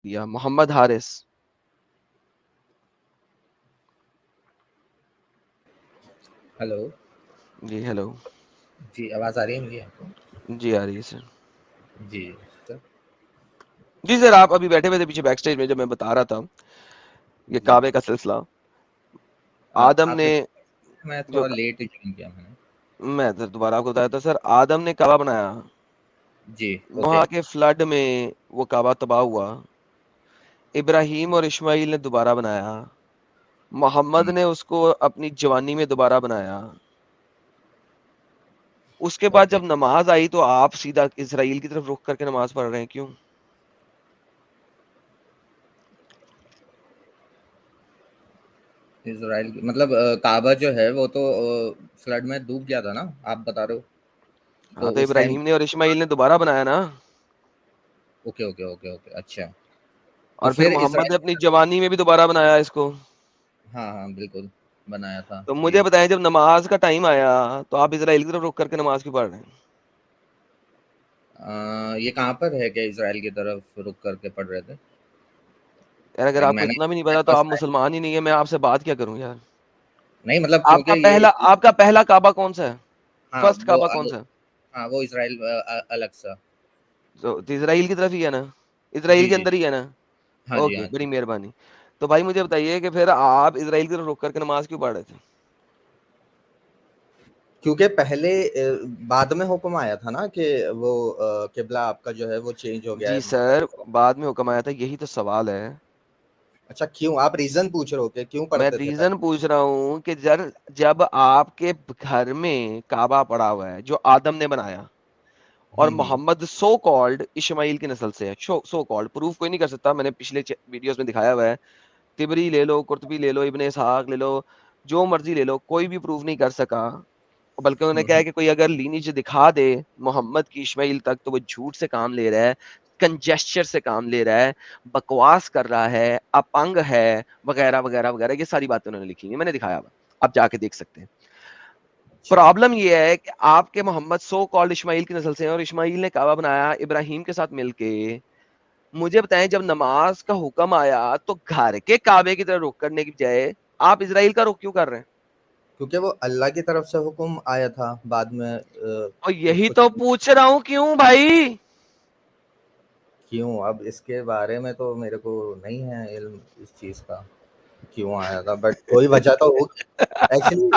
دیا محمد حارث. ہلو جی ہیلو. جی آواز آ رہی ہے میری آپ کو؟ جی آ رہی ہے سر. جی سر. جی سر آپ ابھی بیٹھے ہوئے تھے پیچھے بیک سٹیج میں جب میں بتا رہا تھا یہ جی کعبے کا سلسلہ. آدم آپ نے نے میں جو تھوڑا لیٹ جوائن کیا میں نے. میں دوبارہ آپ کو بتایا تھا سر آدم نے کعبہ بنایا. جی اوکے. وہاں کے فلڈ میں وہ کعبہ تباہ ہوا. ابراہیم اور اسماعیل نے دوبارہ بنایا. محمد نے اس کو اپنی جوانی میں دوبارہ بنایا. اس کے بعد اوکے جب نماز آئی تو آپ سیدھا اسرائیل کی طرف رخ کر کے نماز پڑھ رہے ہیں, کیوں؟ اسرائیل مطلب کعبہ جو ہے وہ تو فلڈ میں ڈوب گیا تھا نا آپ بتا رہے ہو. ہاں تو اس ٹائم ابراہیم نے اور اسماعیل نے دوبارہ بنایا نا. اوکے اوکے اوکے اوکے اچھا. تو اور پھر محمد نے اسرائیل اپنی جوانی میں بھی دوبارہ بنایا اس کو. ہاں ہاں بالکل بنایا تھا تو جی. مجھے بتائیں جب نماز کا ٹائم آیا تو آپ اسرائیل کی طرف رخ کر کے نماز کیوں پڑھ رہے ہیں؟ یہ کہاں پر ہے کہ اسرائیل کی طرف رک کر کے پڑھ رہے تھے؟ یار اگر آپ کو میں نے اتنا بھی نہیں پتا تو آپ فرسٹ ٹائم مسلمان ہی نہیں ہے, میں آپ سے بات کیا کروں یار. نہیں مطلب آپ کیونکہ کا یہ پہلا کعبہ کون سا ہے؟ ہاں فرسٹ وہ کعبہ کون سا ہے؟ ہاں وہ اسرائیل الگ سا. تو اسرائیل کی طرف ہی ہے نا, اسرائیل جی کے جی اندر ہی ہے نا. ہاں جی اوکے ہاں جی. بڑی مہربانی. تو بھائی مجھے بتائیے کہ پھر آپ اسرائیل کی طرف رک کر کے نماز کیوں پڑھ رہے تھے؟ کیونکہ پہلے بعد میں حکم آیا تھا نا کہ وہ قبلہ آپ کا جو ہے وہ چینج ہو گیا ہے جی مکہ سر کی طرف. بعد میں حکم آیا تھا, یہی تو سوال ہے. اچھا کیوں آپ ریزن پوچھ رہے ہو کہ کیوں میں پڑھتے تھے ریزن پہلے؟ پوچھ رہا ہوں کہ جب آپ کے گھر میں کعبہ پڑا ہوا ہے جو آدم نے بنایا اور ہوں محمد سو کالڈ اسماعیل کی نسل سے ہے, سو کالڈ پروف کوئی نہیں کر سکتا, میں نے پچھلے ویڈیوز میں دکھایا ہوا ہے. تبری لے لو, قرطبی لے لو, ابن اسحاق لے لو, جو مرضی لے لو, کوئی بھی پروف نہیں کر سکا. بلکہ انہوں نے کہا ہے کہ کوئی اگر لینیج دکھا دے محمد کی اسماعیل تک تو وہ جھوٹ سے کام لے رہا ہے, کنجسچر سے کام لے رہا ہے, بکواس کر رہا ہے, اپنگ ہے, وغیرہ وغیرہ وغیرہ. یہ ساری باتیں انہوں نے لکھی ہیں, میں نے دکھایا ہوا, آپ جا کے دیکھ سکتے ہیں. اچھا پرابلم یہ ہے کہ آپ کے محمد سو کالڈ اسماعیل کی نسل سے ہیں اور اسماعیل نے کعبہ بنایا ابراہیم کے ساتھ مل کے. مجھے بتائیں جب نماز کا حکم آیا تو گھر کے کعبے کی طرف رخ کرنے کی بجائے آپ اسرائیل کا رخ کیوں کر رہے ہیں؟ کیونکہ وہ اللہ کی طرف سے حکم آیا تھا بعد میں اور اس یہی کو تو پوچھ رہا ہوں کیوں بھائی. کیوں اب اس کے بارے میں تو میرے کو نہیں ہے علم اس چیز کا کیوں آیا تھا, بٹ کوئی وجہ تو ہوگی. ایکچولی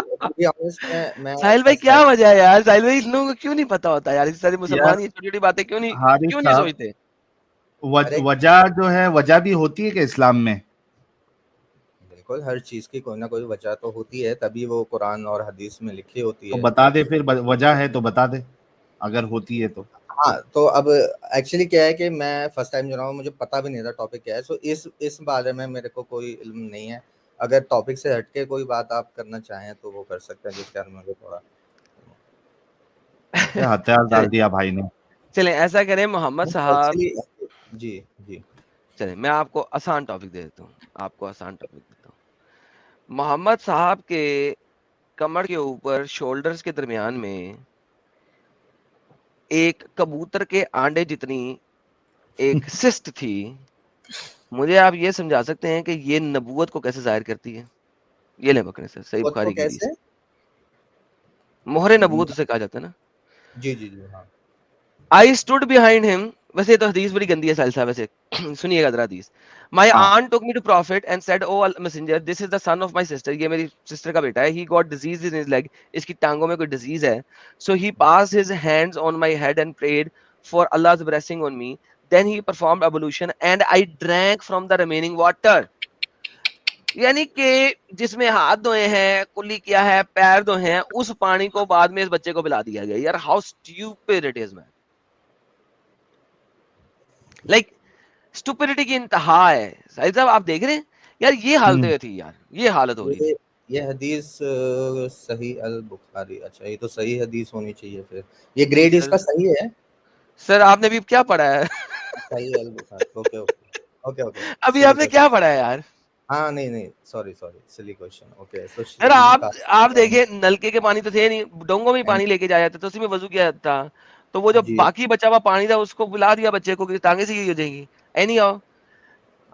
میں ساحل بھائی فرسٹ کیا ٹائم. وجہ ہے یار؟ ساحل بھائی ان لوگوں کو کیوں نہیں پتا ہوتا یار, اس سارے یار مسلمان یہ چھوٹی چھوٹی باتیں کیوں حارث نہیں صاحب سوچتے؟ ارے وجہ جو ہے وجہ بھی ہوتی ہے کہ اسلام میں بالکل ہر چیز کی کوئی نہ کوئی وجہ تو ہوتی ہے, تبھی وہ قرآن اور حدیث میں لکھی ہوتی تو ہے. بتا دے, پھر وجہ ہے تو بتا دے اگر ہوتی ہے تو. ہاں تو اب ایکچولی کیا ہے کہ میں فرسٹ ٹائم جو رہا ہوں, مجھے پتا بھی نہیں تھا ٹاپک کیا ہے, سو اس بارے میں میرے کو کوئی علم نہیں ہے. اگر ٹاپک سے ہٹ کے کوئی بات آپ کرنا چاہیں تو وہ کر سکتے ہیں, جس کے مجھے تھوڑا ہتھیار ڈال دیا بھائی نے. چلیں ایسا کریں محمد صاحب, ایکچولی جی جی چلیں میں آپ کو آسان ٹاپک دے دیتا ہوں, آپ کو آسان ٹاپک دیتا ہوں. محمد صاحب کے کمر کے اوپر شولڈرز کے درمیان میں ایک کبوتر کے آنڈے جتنی ایک سسٹ تھی. مجھے آپ یہ سمجھا سکتے ہیں کہ یہ نبوت کو کیسے ظاہر کرتی ہے؟ یہ لیں بکرے سے صحیح خود کو بخاری کی حدیث, کیسے مہر نبوت اسے کہا جاتا ہے نا. جی جی جی ہاں I stood behind him. ویسے یہ تو حدیث بڑی گندی ہے ساحل صاحب, ویسے سنیے گا ذرا حدیث. My ہاں aunt took me to prophet and said, "Oh messenger, this is the son of my sister." یہ میری سسٹر کا بیٹا ہے. He got disease in his leg. اس کی ٹانگوں میں کوئی ڈیزیز ہے. So he passed his hands on my head and prayed for Allah's blessing on me. Then he performed ablution and I drank from the remaining water. یعنی کہ جس میں ہاتھ دھوئے ہیں, کلی کیا ہے, پیر دھوئے ہیں, اس پانی کو بعد میں اس بچے کو پلا دیا گیا. یار how stupid it is man. Like اسٹوپڈیٹی کی انتہا ہے. ساحل صاحب آپ دیکھ رہے ہیں یار, یہ حالت تھی یار, یہ حالت ہو رہی تھی. یہ حدیث صحیح البخاری, اچھا یہ تو صحیح حدیث ہونی چاہیے, پھر یہ جی گریڈ اس سر. کا صحیح ہے. سر آپ نے ابھی کیا پڑھا ہے؟ صحیح البخاری, اوکے اوکے اوکے اوکے ابھی سلی آپ نے کوشچن. کیا پڑھا ہے یار؟ ہاں نہیں نہیں سوری سلی کوشچن, اوکے سو سر شریف آپ دیکھیں نلکے کے پانی تو تھے نہیں, ڈونگوں میں پانی لے کے جایا جاتا تھا, اسی میں وضو کیا جاتا تھا. تو وہ جو جی باقی بچا ہوا پانی تھا اس کو بلا دیا بچے کو کہ ٹانگیں سے ہی ہو جائیں گی. اینی ہاؤ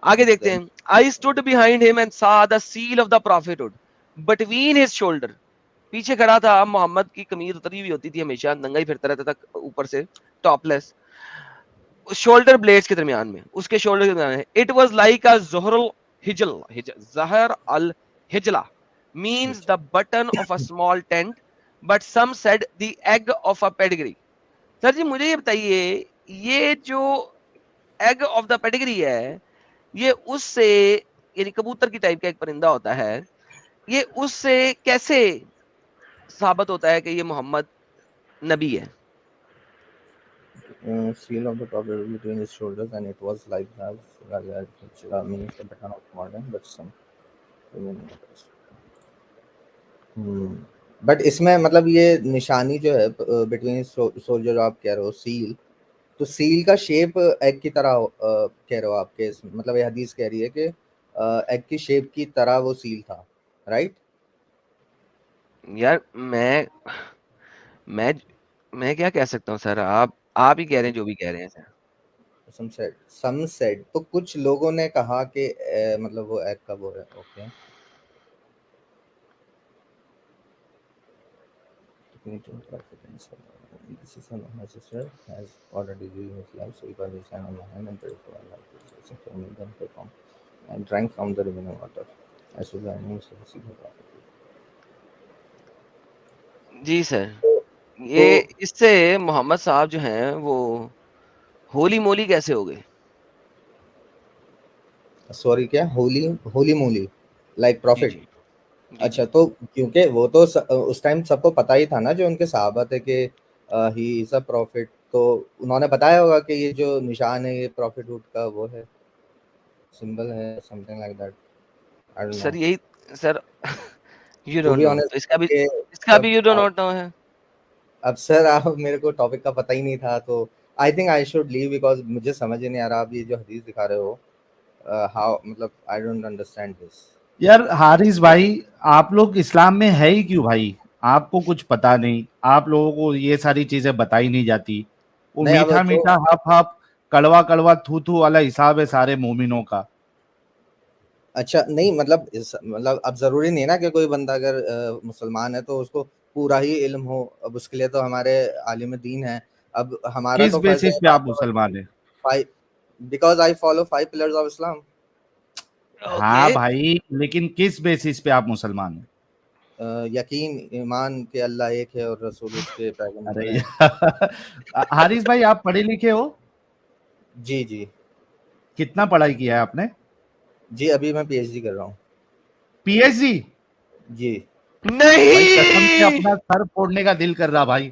آگے دیکھتے ہیں. I stood behind him and saw the seal of the prophethood between his shoulder. پیچھے کھڑا تھا. محمد کی قمیض اتری ہوئی ہوتی تھی ہمیشہ, ننگا ہی پھرتا رہتا تھا اوپر سے, ٹاپ لیس, شولڈر بلیڈز کے درمیان میں, اس کے شولڈر کے درمیان. It was like a زہر الحجل, زہر الحجلہ means the button of a small tent, but some said the egg of a pedigree. سر جی مجھے یہ بتائیے, یہ جو ایگ آف دا پیڈگری ہے, یہ اس سے, یعنی کبوتر کی ٹائپ کا ایک پرندہ ہوتا ہے, یہ اس سے کیسے ثابت ہوتا ہے کہ یہ محمد نبی ہے؟ seal of the prophet between his shoulders, and it was like that means the button of modern, but some but اس میں مطلب یہ نشانی جو ہے بٹوین سولجر جو آپ کہہ رہے ہو سیل, تو سیل کا شیپ ایگ کی طرح کہہ رہے ہو آپ کے, مطلب یہ حدیث کہہ رہی ہے کہ ایگ کی شیپ کی طرح وہ سیل تھا, رائٹ؟ یار میں کیا کہہ سکتا ہوں سر, آپ ہی کہہ رہے ہیں جو بھی کہہ رہے ہیں سر. سم سیڈ, تو کچھ لوگوں نے کہا کہ مطلب وہ ایگ کا وہ ہے. Okay, This is son of my sister has already lived his life, so he was his hand on my hand and prayed for Allah for me, then performed and drank from the remaining water. As soon as I knew so see the prophet. جی سر, یہ اس سے محمد صاحب جو ہیں وہ ہولی مولی کیسے ہو گئے؟ Sorry کیا ہولی مولی لائک پروفٹ؟ جی. اچھا, تو کیونکہ وہ تو اس ٹائم سب کو پتہ ہی تھا نا جو ان کے صحابہ تھے کہ ہی از اے پروفٹ, تو انہوں نے بتایا ہوگا کہ یہ جو نشان ہے یہ پروفٹ ہوڈ کا وہ ہے, سمبل ہے, سم تھنگ لائک دیٹ. سر یہی سر یو ڈونٹ نو, اس کا بھی یو ڈو ناٹ نو ہے. اب سر آپ میرے کو ٹاپک کا پتہ ہی نہیں تھا, تو I think I should leave because مجھے سمجھ نہیں آ رہا آپ یہ جو حدیث دکھا رہے ہو, ہاؤ مطلب آئی ڈونٹ انڈرسٹینڈ دس. یار حارث بھائی, آپ لوگ اسلام میں ہے ہی کیوں بھائی؟ آپ کو کچھ پتا نہیں, آپ لوگوں کو یہ ساری چیزیں بتائی نہیں جاتی. وہ میٹھا میٹھا ہپ ہپ کڑوا کڑوا تھو تھو والا حساب ہے سارے مومنوں کا. اچھا نہیں, مطلب اب ضروری نہیں نا کہ کوئی بندہ اگر مسلمان ہے تو اس کو پورا ہی علم ہو. اب اس کے لیے تو ہمارے عالم دین ہیں. اب ہمارا کس تو فرض بیسس پہ آپ مسلمان ہیں؟ Because I follow 5 pillars of Islam. ہاں بھائی, لیکن کس بیسس پہ آپ مسلمان ہیں؟ یقین, ایمان کہ اللہ ایک ہے اور رسول اس کے پیغمبر ہیں. حارث بھائی آپ پڑھے لکھے ہو؟ جی جی. کتنا پڑھائی کیا ہے آپ نے؟ جی ابھی میں پی ایچ ڈی کر رہا ہوں. P H D? جی. نہیں, اپنا سر پھوڑنے کا دل کر رہا بھائی.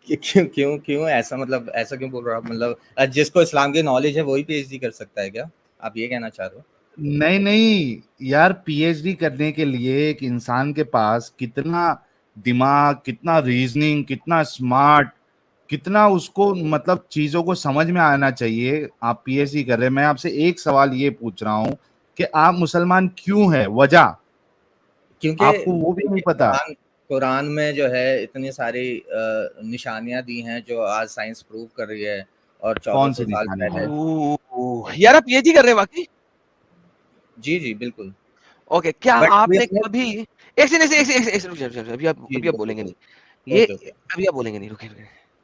کیوں ایسا, مطلب ایسا کیوں بول رہا آپ؟ مطلب جس کو اسلام کی نالج ہے وہی پی ایچ ڈی کر سکتا ہے کیا, آپ یہ کہنا چاہ رہے ہو؟ نہیں یار, پی ایچ ڈی کرنے کے لیے ایک انسان کے پاس کتنا دماغ, کتنا ریزننگ, کتنا اسمارٹ, کتنا اس کو مطلب چیزوں کو سمجھ میں آنا چاہیے. آپ پی ایچ ڈی کر رہے ہیں, میں آپ سے ایک سوال یہ پوچھ رہا ہوں کہ آپ مسلمان کیوں ہیں, وجہ کیونکہ آپ کو وہ بھی نہیں پتا. قرآن میں جو ہے اتنی ساری نشانیاں دی ہیں جو آج سائنس پروو کر رہی ہے, اور 1400 سال پہلے. یار آپ یہ جی کر رہے ہیں واقعی؟ جی جی بالکل. اوکے, کیا آپ نے کبھی ابھی آپ بولیں گے نہیں, یہ ابھی آپ بولیں گے نہیں, رکے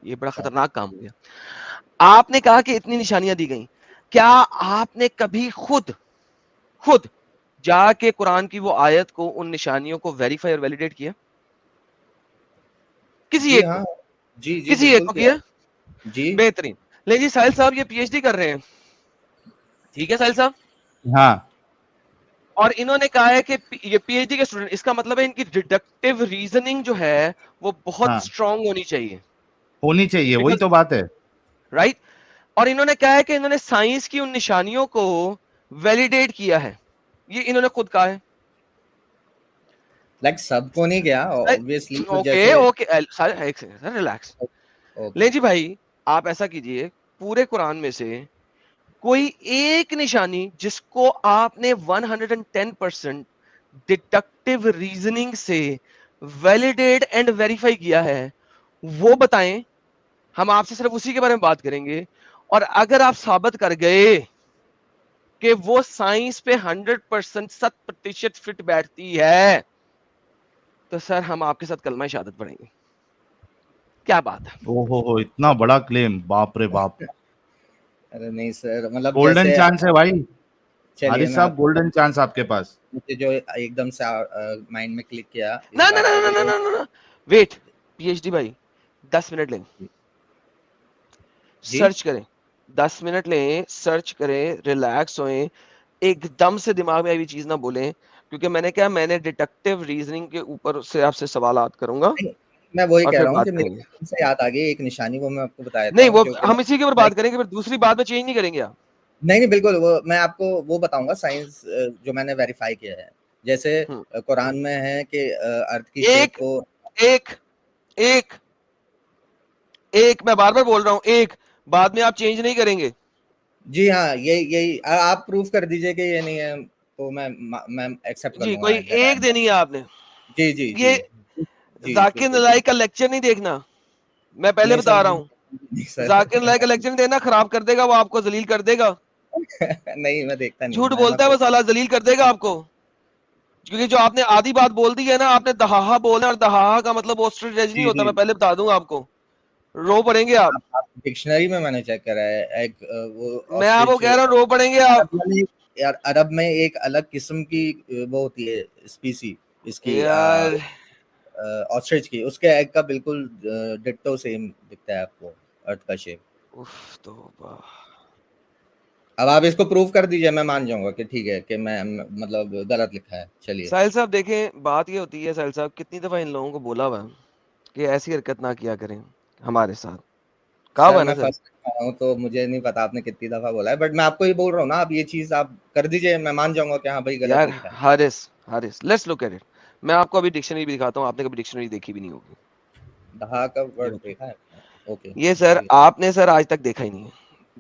یہ بڑا خطرناک کام ہو گیا. آپ نے کہا کہ اتنی نشانیاں دی گئیں, کیا آپ نے کبھی خود جا کے قرآن کی وہ آیت کو, ان نشانیوں کو ویریفائی اور ویلیڈیٹ کیا؟ کسی ایک کو, کسی ایک کو کیا؟ جی بہترین. لے جی ساحل صاحب یہ پی ایچ ڈی کر رہے ہیں, ٹھیک ہے ساحل صاحب, ہاں, اور انہوں نے کہا ہے کہ یہ پی ایچ ڈی کے اسٹوڈنٹ, اس کا مطلب ہے ان کی ڈیڈکٹیو ریزننگ جو ہے وہ بہت اسٹرانگ ہونی چاہیے. وہی تو بات ہے, رائٹ. اور انہوں نے کہا ہے کہ انہوں نے سائنس کی ان نشانیوں کو ویلیڈیٹ کیا ہے, یہ انہوں نے خود کہا ہے. لائک سب کو نہیں کیا obviously, اوکے ریلیکس. لیں جی بھائی, آپ ایسا کیجئے, پورے قرآن میں سے کوئی ایک نشانی جس کو آپ نے 110% ڈیڈکٹیو ریزننگ سے ویلیڈیٹ اینڈ ویریفائی کیا ہے, وہ بتائیں. ہم آپ سے صرف اسی کے بارے میں بات کریں گے, اور اگر آپ ثابت کر گئے کہ وہ سائنس پہ 100% 100% فٹ بیٹھتی ہے, تو سر ہم آپ کے ساتھ کلمہ شہادت پڑھیں گے. کیا بات ہے, ہو اتنا بڑا کلیم, باپ رے باپ. ارے نہیں سر, مطلب گولڈن جیسے چانس ہے بھائی, چلیے حارث میں صاحب گولڈن چانس آپ کے پاس. مجھے جو ایک دم سے مائنڈ میں کلک کیا نہ اس نہ بات سے, نہ نہ نہ ویٹ, پی ایچ ڈی بھائی 10 منٹ لیں, جی سرچ کریں, 10 منٹ لیں, سرچ کریں, ریلیکس ہوئیں, ایک دم سے دماغ میں آئی چیز نہ بولیں, کیونکہ میں نے کیا, میں نے ڈیٹیکٹیو ریزننگ کے اوپر سے آپ سے سوالات کروں گا میں وہی اور کہہ پھر رہا ہوں کہ بات کریں گے. میرے سے یاد آ گئی ایک نشانی, وہ میں آپ کو بتا دیتا نہیں ہوں وہ جو کہ ہم اسی کے اوپر بات کریں گے, پھر دوسری بات میں چینج نہیں کریں گے آپ. نہیں بالکل, وہ میں آپ کو وہ بتاؤں گا سائنس جو میں نے ویریفائی کیا ہے. جیسے قرآن میں ہے کہ ارتھ کی شیپ ایک کو ایک ایک ایک میں بار بار بول رہا ہوں, ایک بعد میں آپ چینج نہیں کریں گے. جی ہاں, یہی آپ پروف کر دیجئے کہ یہ نہیں ہے تو میں ایکسپٹ کر جی لوں گا. کوئی ایک دینی ہے آپ نے. جی جی یہ جی جی ذاکر بالکل نلائک کا لیکچر نہیں دیکھنا, میں پہلے نہیں سر, بتا رہا ہوں. نہیں سر ذاکر نلائک کا لیکچر نہیں دینا, خراب کر دے گا وہ, آپ کو ذلیل کر دے گا. نہیں میں دیکھتا نہیں ہوں, جھوٹ بولتا ہے وہ سالا, ذلیل کر دے گا آپ کو. کیونکہ جو آپ نے آدھی بات بول دی ہے نا, آپ نے دہاہا بولنا, اور دہاہا کا مطلب اوسٹریج نہیں جی ہوتا, جی میں پہلے بتا دوں آپ کو, رو پڑیں گے آپ. ڈکشنری میں نے چیک کرا ہے, ایک وہ میں آپ کو آسٹرچ, کہہ رہا ہوں رو پڑیں گے آپ. یار عرب میں ایک الگ قسم کی وہ ہوتی ہے اسپیسی اس کی یار آسٹرچ کی, اس کے ایگ کا بالکل ڈٹو سیم دکھتا ہے آپ کو ارتھ کا شیپ. اف توبہ. اب آپ اس کو پروف کر دیجئے, میں مان جاؤں گا کہ ٹھیک ہے کہ میں مطلب غلط لکھا ہے. چلیے ساحل صاحب دیکھیں, بات یہ ہوتی ہے ساحل صاحب, کتنی دفعہ ان لوگوں کو بولا ہوا کہ ایسی حرکت نہ کیا کریں ہمارے ساتھ, کہا سر ہوا میں نا سر. فرسٹ ٹائم ہوں تو مجھے نہیں پتا آپ نے کتنی دفعہ بولا ہے, بٹ میں آپ کو یہ بول رہا ہوں نا, آپ یہ چیز آپ کر دیجئے, میں مان جاؤں گا کہ ہاں بھائی غلط یار لکھا ہے. Haris let's look at it. میں آپ کو ابھی ڈکشنری بھی دکھاتا ہوں, آپ نے کبھی ڈکشنری دیکھی بھی نہیں ہوگی. دہا کا یہ ورڈ دیکھیں, دیکھا ہے, اوکے یہ سر آپ نے سر آج تک دیکھا ہی نہیں ہے,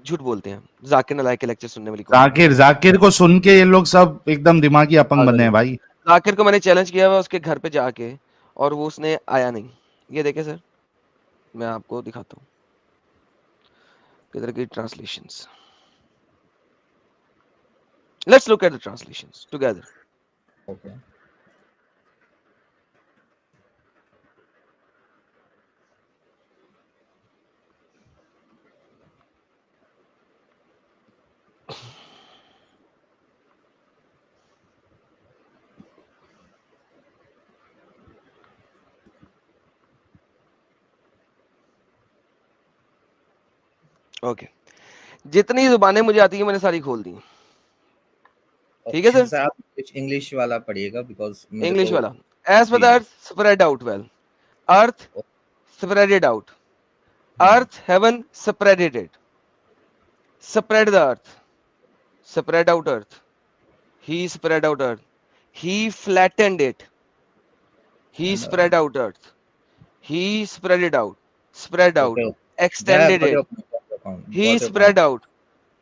جھوٹ بولتے ہیں. ذاکر نلائک کے لیکچر سننے والی قوم. ذاکر کو سن کے یہ لوگ سب ایک دم دماغی اپنگ بنے ہیں بھائی. ذاکر کو میں نے چیلنج کیا ہوا اس کے گھر پہ جا کے, اور وہ اس نے آیا نہیں. یہ دیکھیں سر, میں آپ کو دکھاتا ہوں کدھر کی translations. Let's look at the translations together. Okay. Okay, جتنی زبانیں مجھے آتی ہیں میں نے ساری کھول دی. ٹھیک ہے اچھا سر, سر, آپ کچھ انگلش والا پڑھیے گا بیکاز میرے انگلش کو. والا. ایز پر جی the جی earth spread out well, earth spread out, earth heaven spread it, spread the earth, spread out earth, he spread out earth, he flattened it, he spread out earth, he spread it out, spread out, okay, extended it, he spread out,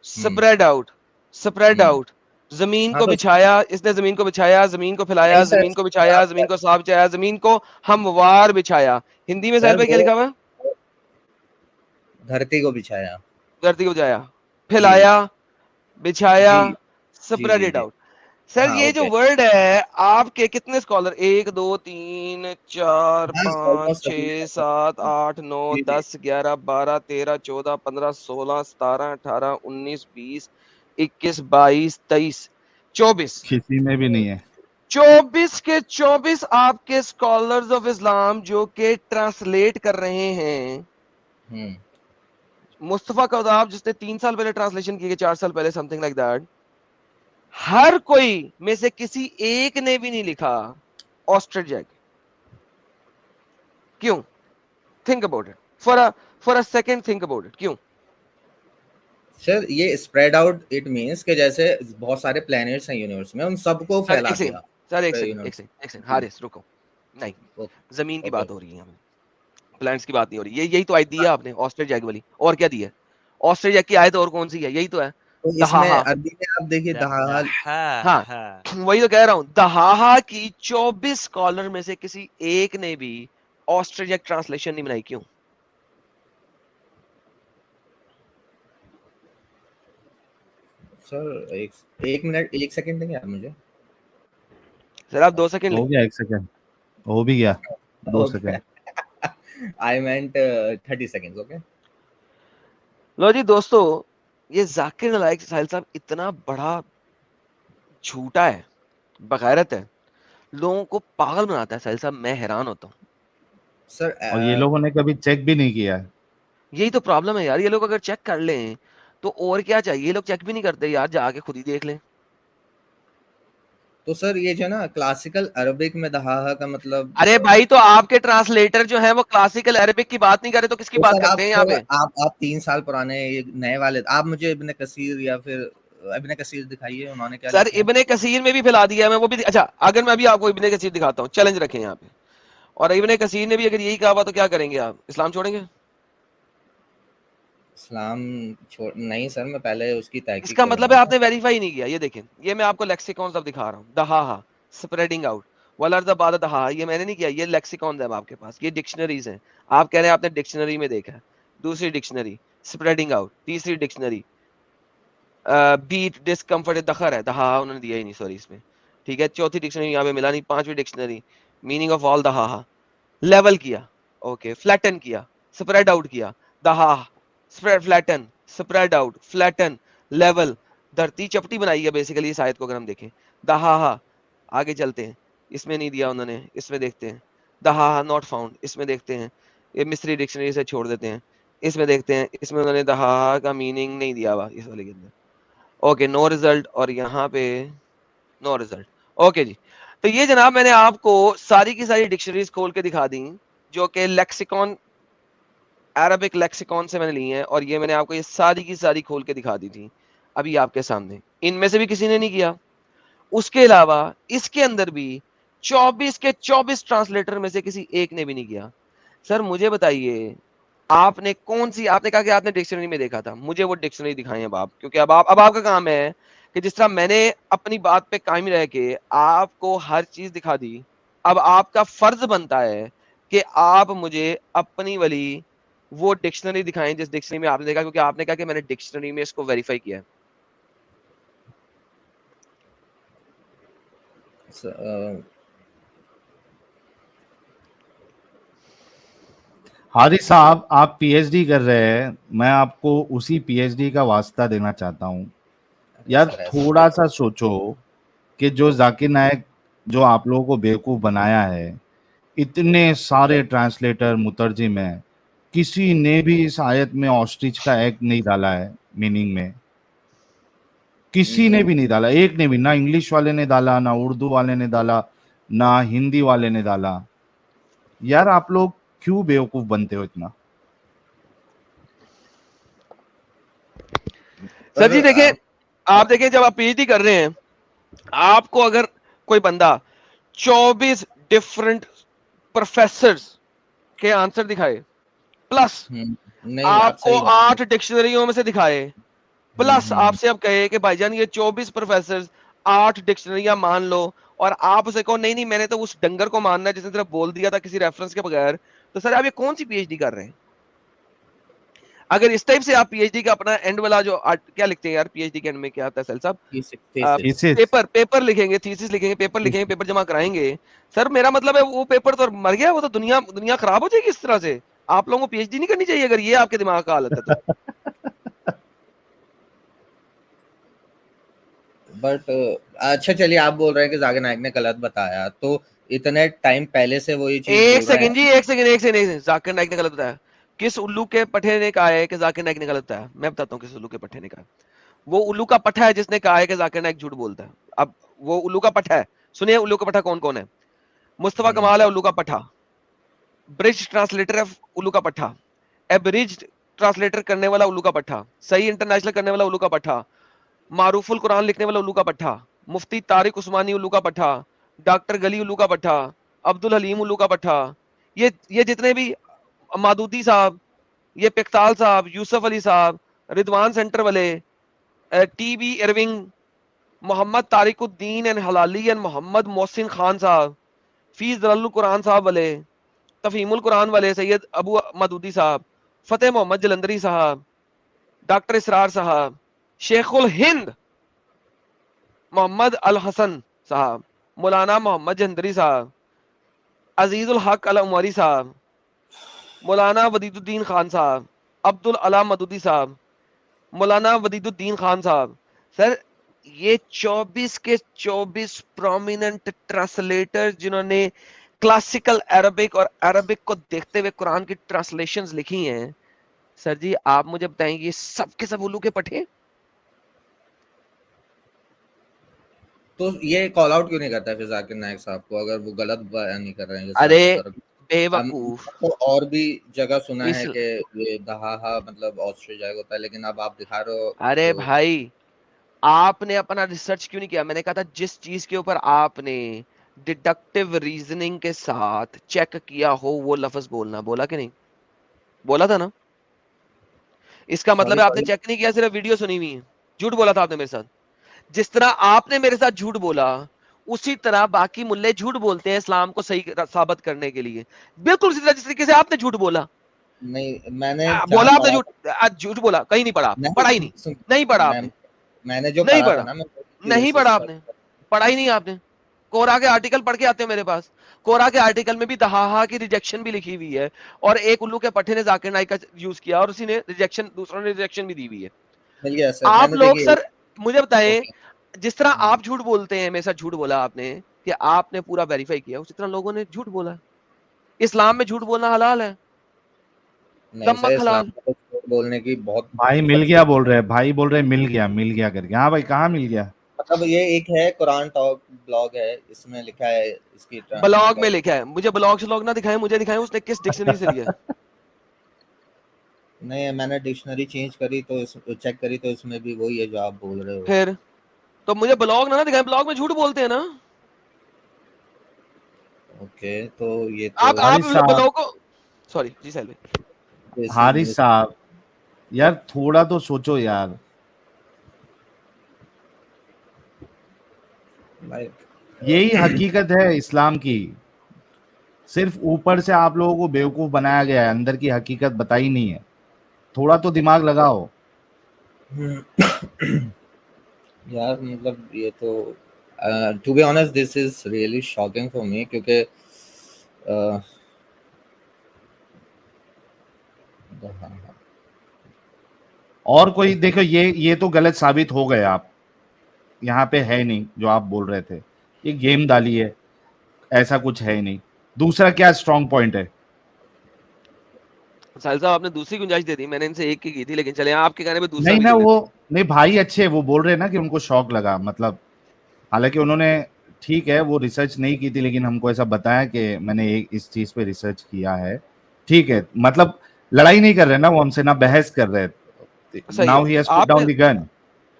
spread out, spread out. زمین ہاں کو تو بچھایا, اس نے زمین کو بچھایا, زمین کو پھیلایا, نہیں سر, زمین کو بچھایا, زمین کو صاف بچھایا, زمین کو ہموار بچھایا. ہندی میں سر ساحل بھائی کیا وہ لکھا ہوا ہے؟ دھرتی کو بچھایا. دھرتی کو بچھایا, جی پھیلایا, بچھایا, جی جی spread G it G out. سر ہاں یہ جو اوکے. ورڈ ہے, آپ کے کتنے اسکالر, 1 2 3 4 ہاں 5 آلموسٹ ابھی 6 7 8 9 جی جی 10 11 12 13 14 15 16 17 18 19 20 21 22 23 24. کسی میں بھی نہیں ہے. 24 کے 24 آپ کے اسکالرز آف اسلام جو کہ ٹرانسلیٹ کر رہے ہیں. مصطفیٰ کذاب جس نے 3 سال پہلے ٹرانسلیشن کی, 4 سال پہلے, سم تھنگ لائک دیٹ, ہر کوئی میں سے کسی ایک نے بھی نہیں لکھا آسٹریچ ایگ. کیوں؟ Think about it for a second, think about it. کیوں سر یہ اسپریڈ آؤٹ اٹ مینس کہ جیسے بہت سارے پلانٹس ہیں یونیورس میں, ان سب کو سر پھیلا ایک سیکنڈ, دیا سر ایک یونیورس. سیکنڈ حارث رکو. نہیں, زمین کی اوکے بات ہو رہی ہے, ہمیں پلانٹس کی بات نہیں ہو رہی. یہی تو آیت دی ہے آپ نے آسٹریچ ایگ والی, اور کیا دی ہے آسٹریچ ایگ کی آیت, اور کون سی ہے؟ یہی تو ہے تو اس میں دہاہا. عربی میں آپ دیکھیے دہا. ہاں وہی تو کہہ رہا ہوں, دہاہا کی 24 اسکالر میں سے کسی ایک نے بھی آسٹریچ ایگ ٹرانسلیشن نہیں بنائی. کیوں؟ سر ایک منٹ 1 سیکنڈ دیں گے آپ مجھے؟ سر آپ 2 سیکنڈ ہو لیں. گیا 1 سیکنڈ ہو بھی گیا 2 second. I meant 30 seconds. Okay لو جی دوستو, یہ ذاکر نالائق ساحل صاحب اتنا بڑا جھوٹا ہے, بغیرت ہے, لوگوں کو پاگل بناتا ہے ساحل صاحب. میں حیران ہوتا ہوں سر. اور یہ لوگوں نے کبھی چیک بھی نہیں کیا ہے. یہی تو پرابلم ہے یار. یہ لوگ اگر چیک کر لیں تو اور کیا چاہیے, یہ لوگ چیک بھی نہیں کرتے یار, جا کے خود ہی دیکھ لیں. تو سر یہ جو ہے نا کلاسیکل عربک میں دہا کا مطلب, ارے بھائی تو آپ کے ٹرانسلیٹر جو ہیں وہ کلاسیکل عربک کی بات نہیں کرے تو کس کی تو بات سر کرتے ہیں یہاں پہ؟ آپ 3 سال پرانے یہ نئے والے, آپ مجھے ابن کثیر یا پھر ابن کثیر دکھائیے, انہوں نے کیا سر لکھا ہے. ابن کثیر میں بھی پھیلا دیا ہے, میں وہ بھی. اچھا اگر میں ابھی آپ کو ابن کثیر دکھاتا ہوں, چیلنج رکھیں یہاں پہ, اور ابن کثیر نے بھی اگر یہی کہا ہوا تو کیا کریں گے آپ؟ اسلام چھوڑیں گے؟ اسلام نہیں سر, میں پہلے اس کی اس تحقیق کا کروں مطلب گا. ہے آپ نے ویریفائی نہیں کیا. یہ دیکھیں, یہ میں آپ کو لیکسیکون سب دکھا رہا ہوں. دہا, سپریڈنگ آؤٹ, والارض بعد دہا, یہ میں نے نہیں کیا, یہ لیکسیکون ہے آپ کے پاس, یہ ڈکشنریز ہیں. آپ کہہ رہے ہیں آپ نے ڈکشنری میں دیکھا. دوسری ڈکشنری سپریڈنگ آؤٹ, تیسری ڈکشنری بیٹ ڈسکمفرٹ دخر ہے, دہا انہوں نے دیا ہی نہیں سوری اس میں, ٹھیک ہے. چوتھی ڈکشنری یہاں پہ ملا نہیں. پانچویں ڈکشنری میننگ آف آل دہا, لیول کیا, اوکے, فلیٹن کیا, سپریڈ آؤٹ کیا, دہا, spread flatten, spread out, flatten, level. دھرتی چپٹی بنائی ہے بیسیکلی اس آیت کو اگر ہم دیکھیں. دہا, آگے چلتے ہیں, اس میں نہیں دیا انہوں نے, اس میں دیکھتے ہیں. دہا ناٹ فاؤنڈ, اس میں دیکھتے ہیں, یہ مصری ڈکشنری سے چھوڑ دیتے ہیں, اس میں دیکھتے ہیں, اس میں انہوں نے دہا کا میننگ نہیں دیا ہوا اس والے کے اندر. اوکے, نو ریزلٹ, اور یہاں پہ نو ریزلٹ. اوکے جی, تو یہ جناب میں نے آپ کو ساری کی ساری ڈکشنریز کھول کے دکھا دیں جو کہ لیکسیکون, عربک لیکسیکون سے میں نے لی ہیں, اور یہ میں نے آپ کو یہ ساری کی ساری کھول کے دکھا دی تھی ابھی آپ کے سامنے. ان میں سے بھی کسی نے نہیں کیا. اس کے علاوہ اس کے اندر بھی 24 کے 24 ٹرانسلیٹر میں سے کسی ایک نے بھی نہیں کیا. سر مجھے بتائیے, آپ نے کون سی, آپ نے کہا کہ آپ نے ڈکشنری میں دیکھا تھا, مجھے وہ ڈکشنری دکھائیں اب آپ, کیونکہ اب آپ کا کام ہے کہ جس طرح میں نے اپنی بات پہ قائم رہ کے آپ کو ہر چیز دکھا دی, اب آپ کا فرض بنتا ہے کہ آپ مجھے اپنی والی وہ ڈکشنری دکھائیں جس ڈکشنری میں آپ نے دیکھا, کیونکہ آپ نے کہا کہ میں نے ڈکشنری میں اس کو ویریفائی کیا ہے. حارث صاحب آپ پی ایچ ڈی کر رہے ہیں, میں آپ کو اسی پی ایچ ڈی کا واسطہ دینا چاہتا ہوں. یار تھوڑا سا سوچو کہ جو ذاکر نائک جو آپ لوگوں کو بیوقوف بنایا ہے, اتنے سارے ٹرانسلیٹر مترجم ہیں, کسی نے بھی اس آیت میں آسٹرچ کا ایگ نہیں ڈالا ہے میننگ میں, کسی نے بھی نہیں ڈالا, ایک نے بھی, نہ انگلش والے نے ڈالا, نہ اردو والے نے ڈالا, نہ ہندی والے نے ڈالا. یار آپ لوگ کیوں بیوقوف بنتے ہو اتنا؟ سر جی دیکھیں, آپ دیکھیں جب آپ پی ایچ ڈی کر رہے ہیں, آپ کو اگر کوئی بندہ 24 ڈفرنٹ پروفیسرز کے آنسر دکھائے, پلس آپ کو 8 ڈکشنریوں میں سے دکھائے, پلس آپ سے اب کہے کہ بھائی جان یہ 24 پروفیسرز 8 ڈکشنریاں مان لو, اور آپ اسے کہو نہیں میں نے تو اس ڈنگر کو ماننا ہے جس نے صرف بول دیا تھا کسی ریفرنس کے بغیر, تو سر آپ یہ کون سی پی ایچ ڈی کر رہے ہیں؟ اگر اس ٹائپ سے آپ پی ایچ ڈی کا اپنا اینڈ والا جو کیا لکھتے ہیں یار پی ایچ ڈی کے اینڈ میں کیا آتا ہے سیل صاحب, پیپر لکھیں گے, تھیسس لکھیں گے, پیپر لکھیں گے, پیپر جمع کرائیں گے. سر میرا مطلب ہے وہ پیپر تو مر گیا, وہ تو دنیا خراب ہو جائے گی اس طرح سے. آپ لوگوں کو پی ایچ ڈی نہیں کرنی چاہیے اگر یہ آپ کے دماغ کا حالت ہے تو. بٹ اچھا چلیے, آپ بول رہے ہیں کہ ذاکر نائک نے غلط بتایا, تو اتنے ٹائم پہلے سے وہ یہ چیز ایک سیکنڈ جی, ایک سیکنڈ, ذاکر نائک نے غلط بتایا. کس الو کے پٹھے نے کہا ہے کہ ذاکر نائک نے غلط بتایا؟ میں بتاتا ہوں کس الو کے پٹھے نے کہا. وہ الو کا پٹھا ہے جس نے کہا ہے کہ ذاکر نائک جھوٹ بولتا ہے. اب وہ الو کا پٹھا ہے, سنیے الو کا پٹھا کون کون ہے. مصطفیٰ کمال ہے الو کا پٹھا, برج ٹرانسلیٹر ہے الو کا پٹھا, ایبرج ٹرانسلیٹر کرنے والا الو کا پٹھا, صحیح انٹرنیشنل کرنے والا الو کا پٹھا, معروف القرآن لکھنے والا الو کا پٹھا, مفتی طارق عثمانی الو کا پٹھا, ڈاکٹر گلی الو کا پٹھا, عبد الحلیم الو کا پٹھا, یہ جتنے بھی مادودی صاحب, یہ پکتال صاحب, یوسف علی صاحب, رضوان سینٹر والے, T B Irving, Muhammad Tariq Uddin and حلالی and Muhammad Mohsin Khan صاحب, فیض دلال القرآن صاحب والے, تفہیم القرآن والے سید ابو مادودی صاحب, فتح محمد جلندری صاحب, ڈاکٹر اسرار صاحب, شیخ الہند محمد الحسن صاحب, مولانا محمد جہندری صاحب, عزیز الحق العمری صاحب, مولانا ودید الدین خان صاحب, عبد العلا مدودی صاحب, مولانا ودید الدین خان صاحب. سر یہ 24 کے 24 پرومیننٹ ٹرانسلیٹر جنہوں نے کلاسیکل عربک اور عربک کو دیکھتے ہوئے قرآن کی ٹرانسلیشنز لکھی ہیں, سر جی آپ مجھے بتائیں یہ سب کے سب الو کے پٹھے. تو یہ کال آؤٹ کیوں نہیں کرتا ہے پھر ذاکر نائک صاحب کو اگر وہ غلط بیان نہیں کر رہے ہیں؟ ارے بے وقوف, تو اور بھی جگہ سنا ہے کہ یہ دہاہا مطلب آسٹریلیا ہوتا ہے, لیکن اب آپ دکھا رہے ہو. ارے بھائی آپ نے اپنا ریسرچ کیوں نہیں کیا؟ میں نے کہا تھا جس چیز کے اوپر آپ نے ڈیڈکٹیو ریزننگ کے ساتھ چیک کیا ہو وہ لفظ بولنا. بولا کہ نہیں؟ بولا تھا نا. اس کا مطلب ہے آپ نے چیک نہیں کیا, صرف ویڈیو سنی ہوئی ہے. جھوٹ بولا تھا آپ نے میرے ساتھ. جس طرح آپ نے میرے ساتھ جھوٹ بولا اسی طرح باقی ملے جھوٹ بولتے ہیں اسلام کو صحیح ثابت کرنے کے لیے. بالکل اسی طرح جس طریقے سے آپ نے جھوٹ بولا. نہیں میں نے بولا آپ نے جھوٹ بولا, کہیں نہیں پڑھا, پڑھا ہی نہیں پڑھا آپ نے, میں نے جو نہیں پڑھا پڑھا, تھا نا نہیں پڑھا آپ نے, پڑھا ہی نہیں آپ نے. کورا کے آرٹیکل پڑھ کے آتے ہیں میرے پاس. کورا کے آرٹیکل میں بھی دہاہا کی ریجیکشن بھی لکھی ہوئی ہے, اور ایک الو کے پٹھے نے ذاکر نائک کا یوز کیا اور اسی نے ریجیکشن, دوسروں نے ریجیکشن بھی دی ہوئی ہے. مل گیا سر. آپ لوگ سر مجھے بتائیں, جس طرح اوکے. آپ جھوٹ بولتے ہیں, میرے ساتھ جھوٹ بولا آپ نے کہ آپ نے پورا ویریفائی کیا, اسی طرح لوگوں نے جھوٹ بولا. اسلام میں جھوٹ بولنا حلال ہے, نہیں سر, نمک حلال. اسلام کو جھوٹ بولنے کی بہت بھائی مل گیا بول رہے, بھائی بول رہے مل گیا کر کے. ہاں بھائی کہاں مل گیا؟ مطلب یہ ایک ہے قرآن ٹاک بلاگ ہے, اس میں لکھا ہے اس کی بلاگ میں لکھا ہے. مجھے بلاگ سے لوگ نہ دکھائیں, مجھے دکھائیں اس نے کس ڈکشنری سے لیا. نہیں میں نے ڈکشنری چینج کری تو چیک کری تو اس میں بھی وہی ہے جو آپ بول رہے ہو. پھر تو مجھے بلاگ نہ دکھائیں, بلاگ میں جھوٹ بولتے ہیں نا. اوکے تو یہ تو آپ بلاگ کو سوری جی سہیل بھائی. حارث صاحب یار تھوڑا تو سوچو یار. یہی حقیقت ہے اسلام کی, صرف اوپر سے آپ لوگوں کو بیوقوف بنایا گیا ہے, اندر کی حقیقت بتائی نہیں ہے. تھوڑا تو دماغ لگاؤ یار. مطلب یہ تو to be honest this is really shocking for me, کیونکہ اور کوئی دیکھو یہ تو غلط ثابت ہو گئے. آپ یہاں پہ ہے نہیں جو آپ بول رہے تھے, یہ گیم ڈالی ہے, ایسا کچھ ہے ہی نہیں. دوسرا کیا اسٹرانگ پوائنٹ ہے؟ ساحل صاحب آپ نے دوسری گنجائش دے دی, میں نے ان سے ایک کی تھی, لیکن چلے آپ کے کہنے پہ دوسرا نہیں بھی نا, لے لیتے. وہ نہیں بھائی اچھے وہ بول رہے نا کہ ان کو شوق لگا, مطلب حالانکہ انہوں نے ٹھیک ہے وہ ریسرچ نہیں کی تھی, لیکن ہم کو ایسا بتایا کہ میں نے اس چیز پہ ریسرچ کیا ہے. ٹھیک ہے, مطلب لڑائی نہیں کر رہے نا وہ ہم سے, نہ بحث کر رہے. صحیح ناؤ ہے, he has put down the گن.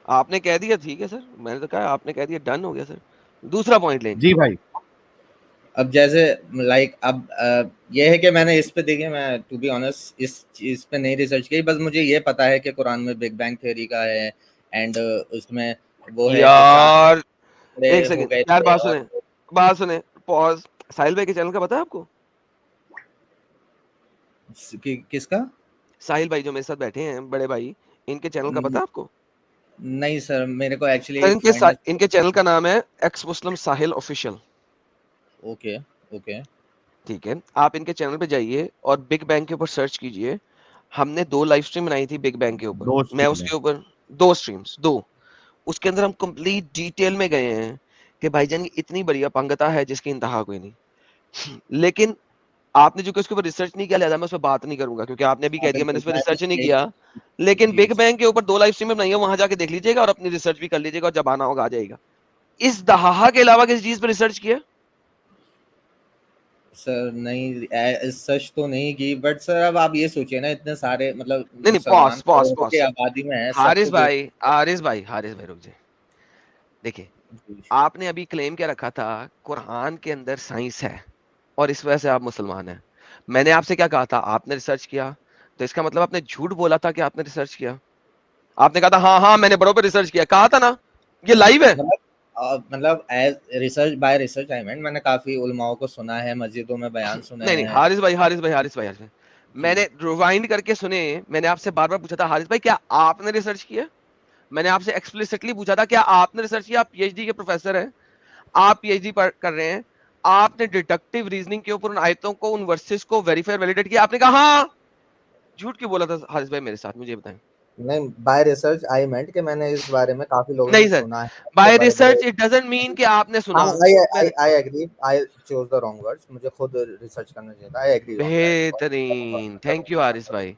آپ نے کہہ دیا ٹھیک ہے سر, میں نے تو کہا آپ نے کہہ دیا ڈن ہو گیا سر. دوسرا پوائنٹ لیں جی بھائی. اب جیسے لائک اب یہ ہے کہ میں نے اس پہ دیکھے, میں ٹو بی آنیسٹ اس چیز پہ نہیں ریسرچ کی, بس مجھے یہ پتا ہے کہ قرآن میں بگ بینگ تھیوری کا ہے, اینڈ اس میں وہ ہے یار. کہ ایک ہو سیکنڈ گئے یار, تھے. بات سنیں پاز. ساحل بھائی کے چینل کا پتا ہے آپ کو؟ کس کا؟ ساحل بھائی جو میرے ساتھ بیٹھے ہیں بڑے بھائی, ان کے چینل کا پتا ہے آپ کو؟ نہیں سر, میرے کو ایکچولی ان کے چینل کا نام ہے ایکس مسلم ساحل آفیشیل. اوکے اوکے ٹھیک ہے, آپ ان کے چینل پہ جائیے اور بگ بینگ کے اوپر سرچ کیجئے. ہم نے 2 لائیو سٹریم بنائی تھی بگ بینگ کے اوپر, میں اس کے اوپر 2 سٹریمز 2, اس کے اندر ہم کمپلیٹ ڈیٹیل میں گئے ہیں کہ بھائی جان اتنی بڑی اپنگتا ہے جس کی انتہا کوئی نہیں. لیکن آپ نے جو کہ اس کے اوپر ریسرچ نہیں کیا, لہذا میں اس پہ بات نہیں کروں گا, کیونکہ آپ نے بھی کہہ دیا میں نے اس پہ ریسرچ نہیں کیا. لیکن بگ بینگ کے اوپر 2 لائیو سٹریم بنائی ہے, وہاں جا کے دیکھ لیجیے گا اور اپنی ریسرچ بھی کر لیجیے گا, اور جب آنا ہوگا آ جائے گا. اس دہاہا کے علاوہ کسی چیز پہ ریسرچ کیا؟ سر نہیں سچ تو نہیں کی, بٹ سر اب آپ یہ سوچیں نا اتنے سارے مطلب نہیں مسلمان پاس کی آبادی میں ہے, سب حارث کو بھائی رک جائے. دیکھیں آپ نے ابھی کلیم کیا رکھا تھا, قرآن کے اندر سائنس ہے اور اس وجہ سے آپ مسلمان ہیں. میں نے آپ سے کیا کہا تھا, آپ نے ریسرچ کیا, تو اس کا مطلب آپ نے جھوٹ بولا تھا کہ آپ نے ریسرچ کیا. آپ نے کہا تھا ہاں میں نے بڑوں پہ ریسرچ کیا, کہا تھا نا, یہ لائیو ہے. مطلب as research by research I mean, میں نے کافی علماؤں کو سنا ہے, مسجدوں میں بیان سنے نہیں ہیں. حارث بھائی میں نے ریوائنڈ کر کے سنے, میں نے آپ سے بار بار پوچھا تھا حارث بھائی کیا آپ نے ریسرچ کیا, میں نے آپ سے ایکسپلسٹلی پوچھا تھا کیا آپ نے ریسرچ کیا؟ آپ پی ایچ ڈی کے پروفیسر ہیں, آپ پی ایچ ڈی کر رہے ہیں, آپ نے ڈیڈکٹیو ریزننگ کے اوپر ان آیتوں کو, ان ورسز کو ویریفائی ویلیڈیٹ کیا؟ آپ نے کہا ہاں. جھوٹ کیوں بولا تھا حارث بھائی میرے ساتھ, مجھے بتائیں. نہیں, بائی ریسرچ آئی مینٹ کہ میں نے اس بارے میں کافی لوگوں سے نہیں سر, سنا ہے, بائی بڑے بڑے. ریسرچ اٹ ڈزنٹ مین کہ آپ نے سنا ہو. I agree. I chose the wrong words. مجھے خود ریسرچ کرنا چاہیے تھا. I agree on that. بہترین, تھینک یو حارث بھائی.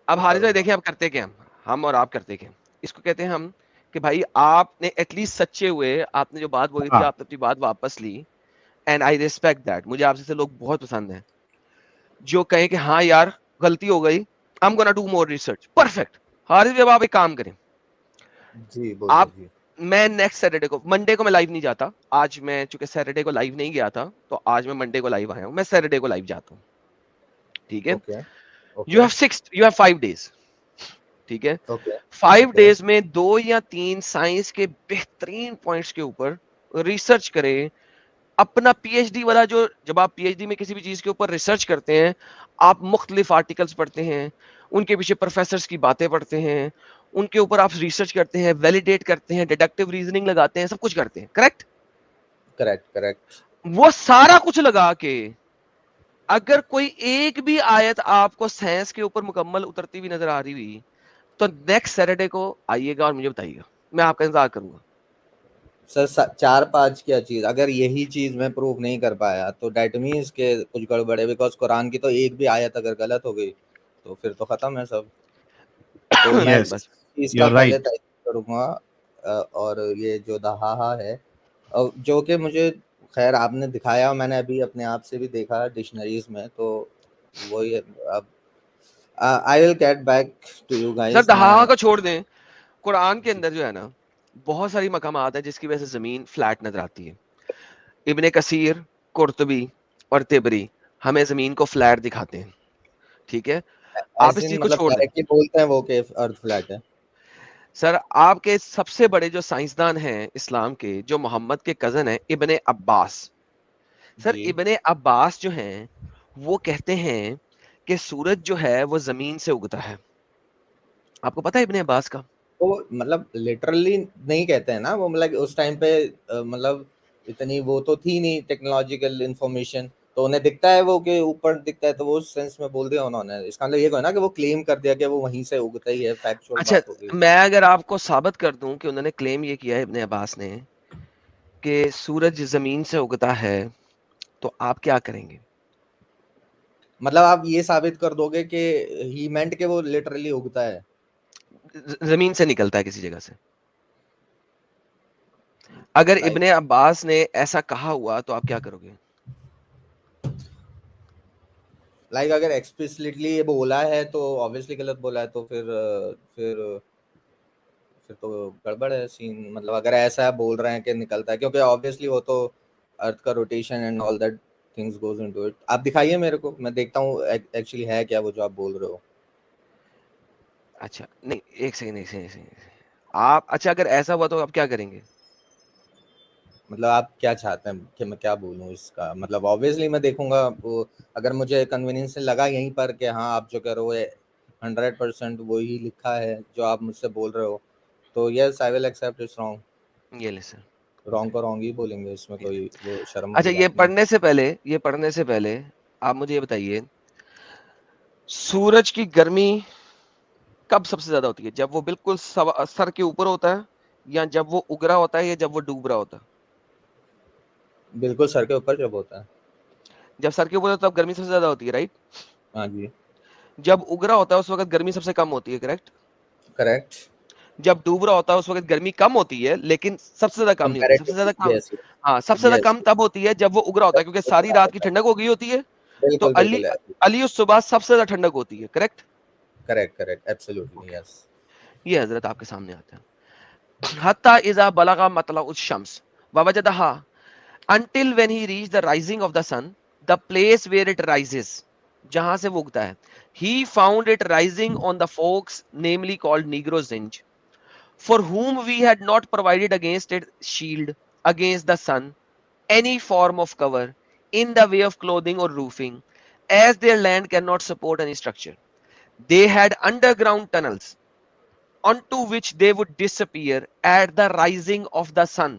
اب حارث بھائی دیکھیں اب کرتے کیا ہم اور آپ کرتے کیا, اس کو کہتے ہیں ہم کہ بھائی آپ نے ایٹ لیسٹ سچے ہوئے, آپ نے جو بات بولی تھی ہاں آپ نے اپنی بات واپس لی, اینڈ آئی ریسپیکٹ دیٹ. مجھے آپ جیسے لوگ بہت پسند ہیں جو کہیں کہ ہاں یار غلطی ہو گئی, I'm gonna do more research. Perfect. Haris بھائی اب آپ ایک کام کریں, جی بولیے. آپ جی میں نیکسٹ سیٹرڈے کو, منڈے کو میں لائیو نہیں جاتا, آج میں چونکہ سیٹرڈے کو لائیو نہیں گیا تھا تو آج میں منڈے کو لائیو آیا ہوں, میں سیٹرڈے کو لائیو جاتا ہوں. ٹھیک ہے, okay you okay have 5 days. ٹھیک ہے, اوکے 5 اوکے days میں 2 یا 3 سائنس کے بہترین پوائنٹس کے اوپر ریسرچ کریں. اپنا پی ایچ ڈی والا جو, جب آپ پی ایچ ڈی میں کسی بھی چیز کے اوپر ریسرچ کرتے ہیں, آپ مختلف آرٹیکلس پڑھتے ہیں, ان کے پیچھے پروفیسرز کی باتیں پڑھتے ہیں, ان کے اوپر آپ ریسرچ کرتے ہیں, ویلیڈیٹ کرتے ہیں, ڈیڈکٹیو ریزننگ لگاتے ہیں, سب کچھ کرتے ہیں, کریکٹ؟ کریکٹ. وہ سارا کچھ لگا کے اگر کوئی ایک بھی آیت آپ کو سائنس کے اوپر مکمل اترتی ہوئی نظر آ رہی ہوئی تو نیکسٹ سیٹرڈے کو آئیے گا اور مجھے بتائیے گا, میں آپ کا انتظار کروں گا. سر 4-5 کیا چیز, اگر یہی چیز میں پروف نہیں کر پایا تو دیٹ مینس کہ کچھ گڑبڑ ہے, بیکاز قرآن کی تو ایک بھی آیت اگر غلط ہو گئی تو پھر تو ختم ہے سب. تو میں یس بس اس یو کا آر پہلے رائٹ. تحقیق کروں گا. اور یہ جو دہا ہے جو کہ مجھے خیر آپ نے دکھایا, میں نے ابھی اپنے آپ سے بھی دیکھا ڈکشنریز میں, تو وہی اب I will get back to you sir guys. میں دہا کو چھوڑ دیں, قرآن کے جی اندر جو ہے نا بہت ساری مقامات ہیں جس کی وجہ سے زمین فلیٹ نظر آتی ہے. ابن کثیر, قرطبی اور طبری ہمیں زمین کو فلیٹ دکھاتے ہیں. ٹھیک ہے, آپ اس ایسے چیز کو مطلب چھوڑ دیں. ڈائریکٹلی بولتے ہیں وہ کہ ارتھ فلیٹ ہے. سر آپ کے سب سے بڑے جو سائنسدان ہیں اسلام کے, جو محمد کے کزن ہیں, ابن عباس. سر جی ابن عباس جو ہیں وہ کہتے ہیں کہ سورج جو ہے وہ زمین سے اگتا ہے. آپ کو پتا ہے ابن عباس کا؟ وہ مطلب لٹرلی نہیں کہتے ہیں نا, وہ مطلب اس ٹائم پہ مطلب اتنی وہ تو تھی نہیں ٹیکنالوجیکل انفارمیشن, تو انہیں دکھتا ہے وہ کہ اوپر دکھتا ہے, تو وہ سینس میں بول دیا انہوں نے. اس کا مطلب یہ ہے نا کہ وہ کلیم کر دیا کہ وہ وہیں سے اگتا ہی ہے, فیکچوئل اچھا, بات ہوگی. میں اگر آپ کو ثابت کر دوں کہ انہوں نے کلیم یہ کیا ہے ابن عباس نے کہ سورج زمین سے اگتا ہے, تو آپ کیا کریں گے؟ مطلب آپ یہ ثابت کر دو گے کہ ہی مینٹ کہ وہ لٹرلی اگتا ہے, زمین سے نکلتا ہے کسی جگہ سے. اگر ابن لائک عباس نے ایسا کہا ہوا تو آپ کیا کرو گے؟ اگر ایکسپلسٹلی یہ بولا ہے تو obviously غلط بولا ہے, تو پھر تو گڑبڑ ہے سین. مطلب اگر ایسا بول رہے ہیں کہ نکلتا ہے, کیونکہ obviously وہ تو ارتھ کا rotation and all that things goes into it. آپ دکھائیے میرے کو, میں دیکھتا ہوں ایکچولی ہے کیا وہ جو آپ بول رہے ہو. اچھا نہیں, ایک سیکنڈ. آپ اچھا اگر ایسا ہوا تو آپ کیا کریں گے؟ مطلب آپ کیا چاہتے ہیں کہ میں کیا بولوں اس کا؟ مطلب obviously میں دیکھوں گا, وہ اگر مجھے کنوینئنس لگا یہیں پر کہ ہاں آپ جو کہہ رہے ہو 100% وہی لکھا ہے جو آپ مجھ سے بول رہے ہو, تو یس آئی ول ایکسیپٹ اٹس رانگ. یہ لے سر. رانگ کو رانگ ہی بولیں گے, اس میں کوئی وہ شرم اچھا والی یہ بات نہیں. پڑھنے سے پہلے آپ مجھے یہ بتائیے, سورج کی گرمی کب سب سے زیادہ ہوتی ہے؟ جب وہ بالکل سر کے اوپر ہوتا ہے, یا جب وہ اگ رہا ہوتا ہے, یا جب وہ ڈوب رہا ہوتا ہے؟ بالکل سر کے اوپر جب ہوتا ہے. جب سر کے اوپر ہوتا ہے تب گرمی سب سے زیادہ ہوتی ہے, رائٹ؟ ہاں جی جب اگ رہا ہوتا ہے اس وقت گرمی سب سے کم ہوتی ہے, کریکٹ؟ کریکٹ. جب ڈوب رہا ہوتا ہے اس وقت گرمی کم ہوتی ہے لیکن سب سے زیادہ کم نہیں ہوتی. سب سے زیادہ کم, یس ہاں سب سے زیادہ یس کم تب ہوتی ہے جب وہ اگ رہا ہوتا ہے, کیونکہ ساری رات کی ٹھنڈک ہو گئی ہوتی ہے, تو بالکل علی بالکل علی اس صبح سب سے زیادہ ٹھنڈک ہوتی ہے, کریکٹ؟ کریکٹ ایبسولوٹلی یس. یہ حضرت آپ کے سامنے آتا ہے. حتی اذا بلغ مطلع الشمس ووجدها until when he reached the rising of the sun, the place where it rises, جہاں سے وہ اگتا ہے, he found it rising on the forks namely called Negro Zinj, for whom we had not provided against it shield against the sun, any form of cover in the way of clothing or roofing, as their land cannot support any structure. They had underground tunnels onto which they would disappear at the rising of the sun.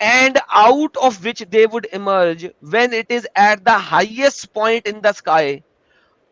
And out of which they would emerge when it is at the highest point in the sky.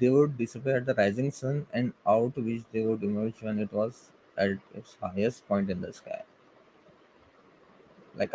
They would disappear at the rising sun and out which they would emerge when it was at its highest point in the sky. Like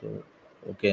So okay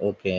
okay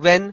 when,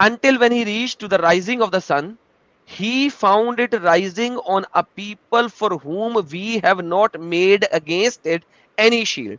Until when he reached to the rising of the sun, he found it rising on a people for whom we have not made against it any shield.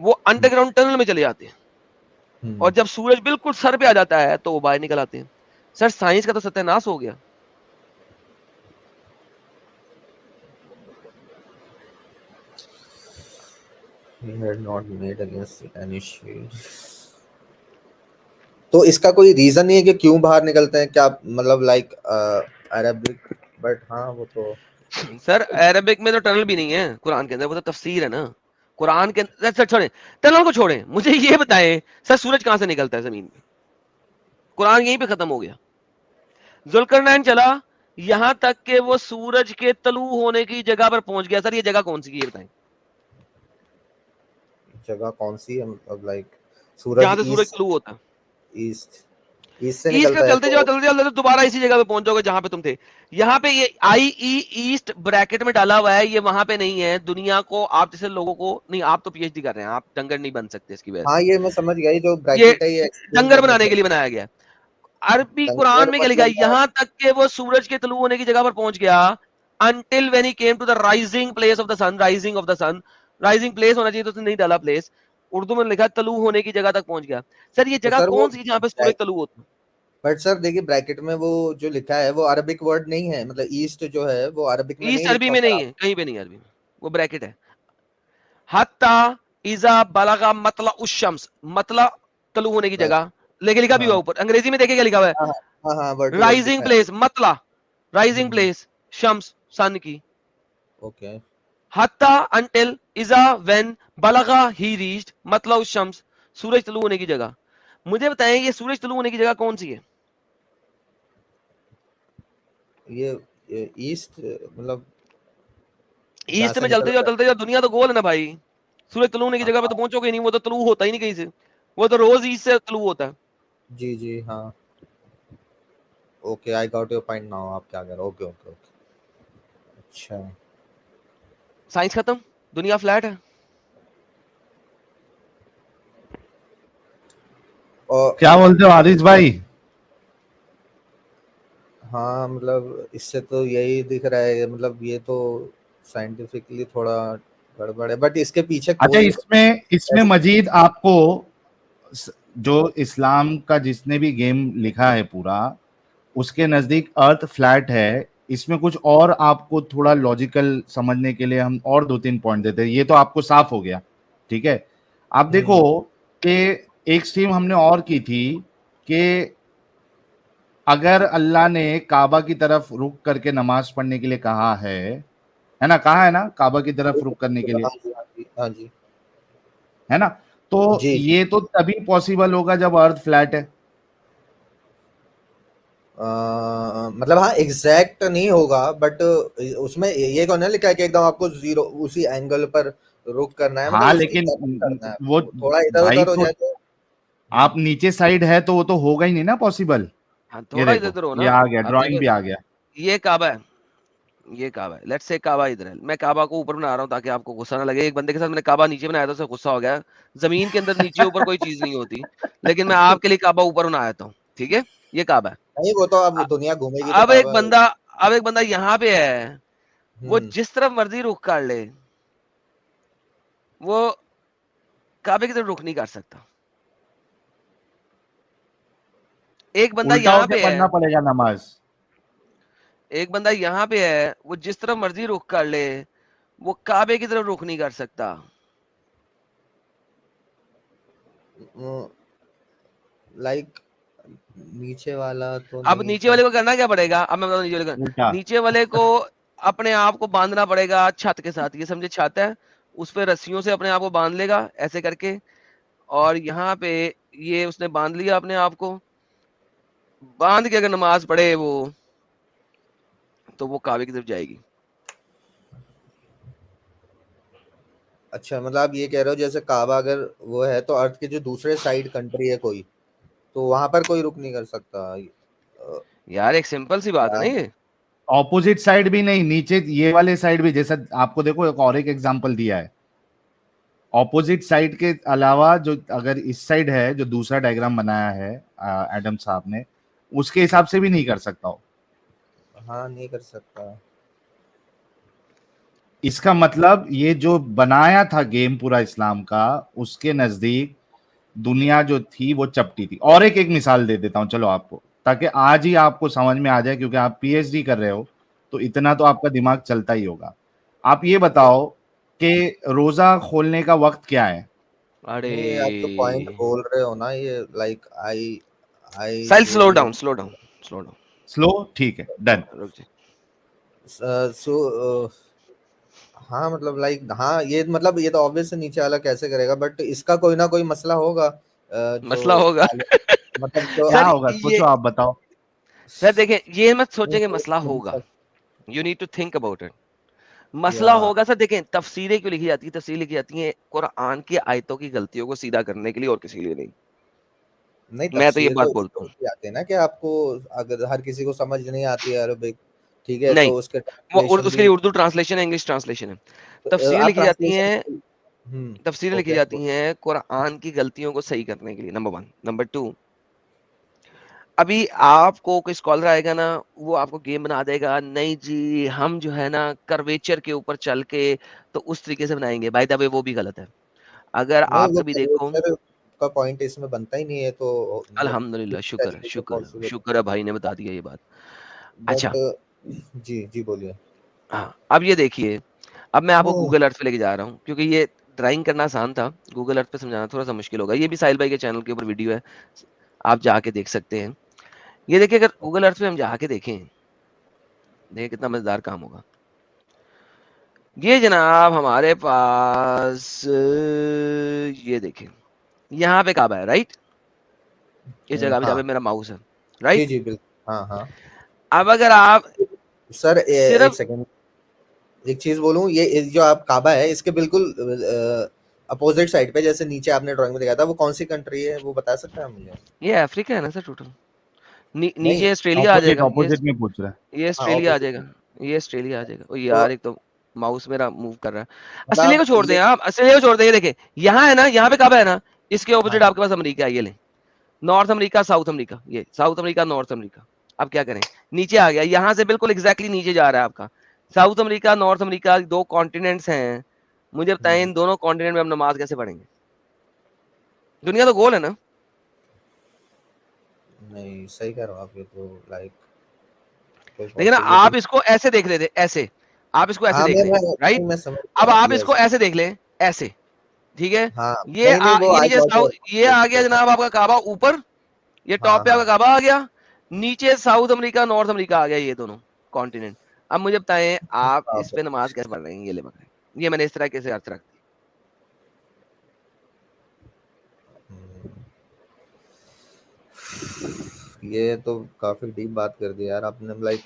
وہ under ground tunnel میں چلے جاتے ہیں اور جب سورج بالکل سر پہ آ جاتا ہے تو وہ باہر نکل آتے ہیں. سر سائنس کا تو ستیہ ناش ہو گیا. تو اس کا کوئی ریزن نہیں ہے کہ کیوں باہر نکلتے ہیں, کیا مطلب لائک عربک, بٹ ہاں وہ تو سر عربک میں تو ٹنل بھی نہیں ہے قرآن کے اندر, وہ تو تفسیر ہے نا قرآن کے اندر. سر چھوڑیں ٹنل کو, چھوڑیں, مجھے یہ بتائیں سر سورج کہاں سے نکلتا ہے زمین پہ؟ قرآن یہیں پہ ختم ہو گیا. ذوالقرنین چلا یہاں تک کہ وہ سورج کے طلوع ہونے کی جگہ پر پہنچ گیا. سر یہ جگہ کون سی یہ بتائیں, جگہ کون سی ہے, مطلب لائک جہاں سورج سے سورج طلوع ہوتا ہے. ایسٹ سے ایسٹ کا نکلتا ہے چلتے جاؤ چلتے جاؤ دوبارہ اسی جگہ پہ پہنچ جاؤ گے جہاں پہ تم تھے. یہاں پہ یہ آئی ای ایسٹ بریکٹ میں ڈالا ہوا ہے, یہ وہاں پہ نہیں ہے. دنیا کو آپ جیسے لوگوں کو نہیں, آپ تو پی ایچ ڈی کر رہے ہیں, آپ ڈنگر نہیں بن سکتے اس کی وجہ سے. ہاں یہ میں سمجھ گیا, جو یہ بریکٹ ہے یہ ایکسپلین ڈنگر کرنے بنانے کے لیے بنایا گیا. عربی قرآن ڈنگر میں کیا لکھا ہے, مطلب یہاں تک کہ وہ سورج کے طلوع ہونے کی جگہ پر پہنچ گیا. until when he came to the rising place of the sun, rising of the sun, rising place ہونا چاہیے تو اس نے نہیں ڈالا پلیس, اردو میں لکھا طلوع ہونے کی جگہ تک پہنچ گیا. سر یہ جگہ سر وہ کون سی جہاں پہ سورج طلوع ہوتا ہے؟ بٹ سر دیکھیے بریکٹ میں وہ جو لکھا ہے وہ عربک ورڈ نہیں ہے, مطلب ایسٹ جو ہے وہ عربک میں ایسٹ نہیں عربی لکھا میں ہوتا. نہیں ہے, کہیں پہ نہیں عربی میں, وہ بریکٹ ہے. حتی اذا بلغ مطلع الشمس, مطلع طلوع ہونے کی جگہ, لیکن لکھا بھی ہوا اوپر انگریزی میں, دیکھیں کیا لکھا ہوا ہے, ہاں ہاں ورڈ ٹو ورڈ رائزنگ دکھا پلیس, مطلع رائزنگ ہے. پلیس شمس سن کی. اوکے حتی انٹل اذا when بلغ ہی reached مطلع الشمس, سورج طلوع ہونے کی جگہ. مجھے بتائیں یہ سورج طلوع ہونے کی جگہ کون سی ہے؟ یہ ایسٹ مطلب جہاں ایسٹ سے میں نکل چلتے جاؤ رہا چلتے جاؤ, دنیا تو گول ہے نا بھائی. سورج طلوع ہونے کی ہے. جگہ پہ تو پہنچو گے نہیں, وہ تو طلوع ہوتا ہی نہیں کہیں سے, وہ تو روز ایسٹ سے طلوع ہوتا ہے. جی جی ہاں okay, I got your point now, آپ کیا کہہ رہے ہو, اوکے اوکے اوکے. اچھا سائنس ختم, دنیا فلیٹ ہے. اور کیا بولتے ہو حارث بھائی؟ ہاں مطلب اس سے تو یہی دکھ رہا ہے, مطلب یہ تو سائنٹیفکلی تھوڑا گڑبڑ ہے, بٹ اس کے پیچھے اچھا کوئی اس میں مزید آپ کو جو اسلام کا جس نے بھی گیم لکھا ہے پورا, اس کے نزدیک ارتھ فلیٹ ہے. اس میں کچھ اور آپ کو تھوڑا لاجیکل سمجھنے کے لیے ہم اور 2-3 پوائنٹ دیتے ہیں. یہ تو آپ کو صاف ہو گیا, ٹھیک ہے. آپ دیکھو کہ ایک سٹریم ہم نے اور کی تھی کہ اگر اللہ نے کعبہ کی طرف رخ کر کے نماز پڑھنے کے لیے کہا ہے نا, کہا ہے نا کعبہ کی طرف رخ کرنے کے لیے, ہاں جی ہے نا, تو جی یہ تو تبھی پاسبل ہوگا جب ارتھ فلیٹ ہے. مطلب ہاں ایگزیکٹ نہیں ہوگا, بٹ اس میں یہ کون ہے لکھا ہے کہ ایک دم آپ کو زیرو اسی اینگل پر رخ کرنا ہے, ہاں مطلب اس کی لیکن طرف کرنا ہے, وہ تھوڑا ادھر بھائی ادھر ہو تو جائے تو آپ نیچے سائڈ ہے تو وہ تو ہوگا ہی نہیں نا پاسبل. ہاں یہ تھوڑا ادھر دیکھو ادھر ہو نا. یہ آ گیا, اب ڈرائنگ دیکھو بھی آ گیا. یہ کعبہ ہے, یہ کعبہ ہے, لیٹس سے کعبہ ادھر ہے. میں کعبہ کو اوپر بنا رہا ہوں تاکہ آپ کو غصہ نہ لگے. ایک بندے کے ساتھ میں نے کعبہ نیچے بنایا تھا, اسے غصہ ہو گیا. زمین کے اندر نیچے اوپر کوئی چیز نہیں ہوتی, لیکن میں آپ کے لیے کعبہ اوپر بنایا تھا, ٹھیک ہے. یہ کعبہ ہے. نہیں, وہ تو اب دنیا گھومے گی تو اب کعبہ ایک بندہ یہاں پہ ہے, وہ جس طرف مرضی رخ کر لے, وہ کعبے کی طرف رخ نہیں کر سکتا. ایک بندہ الٹا ہو یہاں کے پہ ہے, پڑھنا پڑے گا نماز. ایک بندہ یہاں پہ ہے, وہ جس طرف مرضی رخ کر لے, وہ کعبے کی طرف رخ نہیں کر سکتا. لائک نیچے والا تو اب نہیں نیچے کر والے کو کرنا کیا پڑے گا, اب میں بتاؤں نیچے والے کو, الٹا نیچے والے کو اپنے آپ کو باندھنا پڑے گا چھت کے ساتھ. یہ سمجھے چھت ہے, اس پہ رسیوں سے اپنے آپ کو باندھ لے گا ایسے کر کے, اور یہاں پہ یہ اس نے باندھ لیا اپنے آپ کو, باندھ کے اگر نماز پڑھے وہ, تو وہ کعبے کی طرف جائے گی. اچھا مطلب آپ یہ کہہ رہے ہو جیسے کعبہ اگر وہ ہے تو ارتھ کے جو دوسرے سائڈ کنٹری ہے کوئی, تو وہاں پر کوئی رک نہیں کر سکتا. یار ایک سمپل سی بات ہے نا یہ. اپوزٹ سائڈ بھی نہیں, نیچے یہ والے سائڈ بھی, جیسا آپ کو دیکھو ایک اور ایک ایگزامپل دیا ہے. اپوزٹ سائڈ کے علاوہ جو اگر اس سائڈ ہے جو دوسرا ڈائیگرام بنایا ہے ایڈم صاحب نے, اس کے حساب سے بھی نہیں کر سکتا ہو. ہاں نہیں کر سکتا. اس کا مطلب یہ جو بنایا تھا گیم پورا اسلام کا، اس کے نزدیک دنیا جو تھی وہ چپٹی تھی. اور ایک مثال دے دیتا ہوں چلو آپ کو، تاکہ آج ہی آپ کو سمجھ میں آ جائے، کیونکہ آپ پی ایچ ڈی کر رہے ہو تو اتنا تو آپ کا دماغ چلتا ہی ہوگا. آپ یہ بتاؤ کہ روزہ کھولنے کا وقت کیا ہے؟ ارے نہیں آپ جو پوائنٹ بول رہے ہو نا، یہ لائک آئی سائل سلو ریئلی ڈاؤن سلو، ٹھیک ہے، ڈن. رک جی. سو ہاں مطلب لائک ہاں یہ مطلب یہ تو آبویس سے نیچے والا کیسے کرے گا، بٹ اس کا کوئی نہ کوئی مسئلہ ہوگا مسئلہ جو ہوگا. مطلب جو کیا سر ہوگا یہ سوچو، آپ بتاؤ. سر دیکھیں، یہ مت سوچیں کہ مسئلہ ہوگا. You need to think about it. مسئلہ ہوگا سر. دیکھیں تفسیریں کیوں لکھی جاتی ہیں؟ تفسیر لکھی جاتی ہیں قرآن کی آیتوں کی غلطیوں کو سیدھا کرنے کے لیے، اور کسی کے لیے نہیں. نہیں میں تو یہ تفسیر بات تو اس بولتا ہوں. کو آتے ہیں نا کہ آپ کو اگر ہر کسی کو سمجھ نہیں آتی ہے عربک، ٹھیک ہے، نہیں، تو اس کے وہ ٹرانسلیشن اس کے بھی لیے اردو ٹرانسلیشن ہے، انگلش ٹرانسلیشن ہے. تفسیریں آپ لکھی جاتی ٹرانسلیشن ہیں، تفسیریں لکھی اوکے جاتی ہیں قرآن کی غلطیوں کو صحیح کرنے کے لیے، نمبر 1. نمبر 2، ابھی آپ کو کوئی اسکالر آئے گا نا، وہ آپ کو گیم بنا دے گا، نہیں جی ہم جو ہے نا کرویچر کے اوپر چل کے تو اس طریقے سے بنائیں گے. بائی دا وے وہ بھی غلط ہے. اگر نہیں آپ وہ کبھی دیکھو، کرویچر کا پوائنٹ اس میں بنتا ہی نہیں ہے، تو مطلب الحمدللہ، کسی شکر ہے، طریقے سے شکر ہے، پاسبل شکر ہے بھائی نے بتا دیا یہ بات. اچھا بٹ جی جی بولیے. ہاں، اب یہ دیکھیے، اب میں آپ کو گوگل ارتھ پہ لے کے جا رہا ہوں، کیونکہ یہ ڈرائنگ کرنا آسان تھا، گوگل ارتھ پہ سمجھانا تھوڑا سا مشکل ہوگا. یہ بھی ساحل بھائی کے چینل کے اوپر ویڈیو ہے، آپ جا کے دیکھ سکتے ہیں. یہ دیکھیں، اگر گوگل ارتھ پہ ہم جا کے دیکھیں کتنا مزیدار کام ہوگا. یہ جناب ہمارے پاس یہ دیکھیں، یہاں پہ کعبہ ہے، رائٹ؟ اس جگہ پہ جہاں ہاں پہ میرا ماؤس ہے، جی رائٹ؟ جی بالکل ہاں ہاں. اب اگر آپ سر ایک صرف سیکنڈ، ایک چیز بولوں، یہ جو آپ کعبہ ہے اس کے بالکل اپوزٹ سائڈ پہ، جیسے نیچے آپ نے ڈرائنگ میں دکھایا تھا، وہ کون سی کنٹری ہے وہ بتا سکتے ہیں آپ مجھے؟ یہ افریقہ ہے نا سر ٹوٹل. نہیں نیچے آسٹریلیا آ جائے گا. اپوزٹ میں پوچھ رہا ہے. یہ ہاں آسٹریلیا آ جائے گا. اپوزٹ. یہ آسٹریلیا آ جائے گا. او تو یار، ایک تو ماؤس میرا موو کر رہا ہے. آسٹریلیا کو مطلب چھوڑ یہ دیں آپ، آسٹریلیا کو چھوڑ دیں. یہ دیکھیں یہاں ہے نا، یہاں پہ کعبہ ہے نا، اس کے ہاں اپوزٹ آپ کے پاس امریکہ ہے. یہ لیں، نارتھ امریکہ، ساؤتھ امریکہ. یہ ساؤتھ امریکہ، نارتھ امریکہ. اب کیا کریں؟ نیچے آ گیا، یہاں سے بالکل ایگزیکٹلی نیچے جا رہا ہے آپ کا ساؤتھ امریکہ، نارتھ امریکہ. 2 کانٹیننٹس ہیں. مجھے بتائیں ان دونوں کانٹیننٹ میں ہم نماز کیسے پڑھیں گے؟ دنیا تو گول ہے نا. نہیں صحیح کہہ رہا ہوں آپ، یہ تو لائک کوئی لیکن پاسبلٹی. آپ اس کو ایسے دیکھ لیتے، ایسے آپ اس کو ایسے ہاں دیکھ لیں، رائٹ؟ میں سمجھ اب گیا. آپ اس کو یس ایسے دیکھ لیں، ایسے، ٹھیک ہے؟ ہاں یہ نہیں نہیں وہ یہ آئی نیچے گاٹ یہ آ گیا جناب آپ کا کعبہ اوپر، یہ ہاں ٹاپ پہ آپ ہاں کا کعبہ آ گیا. نیچے ساؤتھ امریکہ، نارتھ امریکہ آ گیا، یہ دونوں کانٹیننٹ. اب مجھے بتائیں آپ اس پہ نماز کیسے پڑھ رہے ہیں؟ یہ لے پکڑیں. یہ میں نے اس طرح کیسے ارتھ رکھ دی. یہ تو کافی ڈیپ بات کر دی یار آپ نے. لائک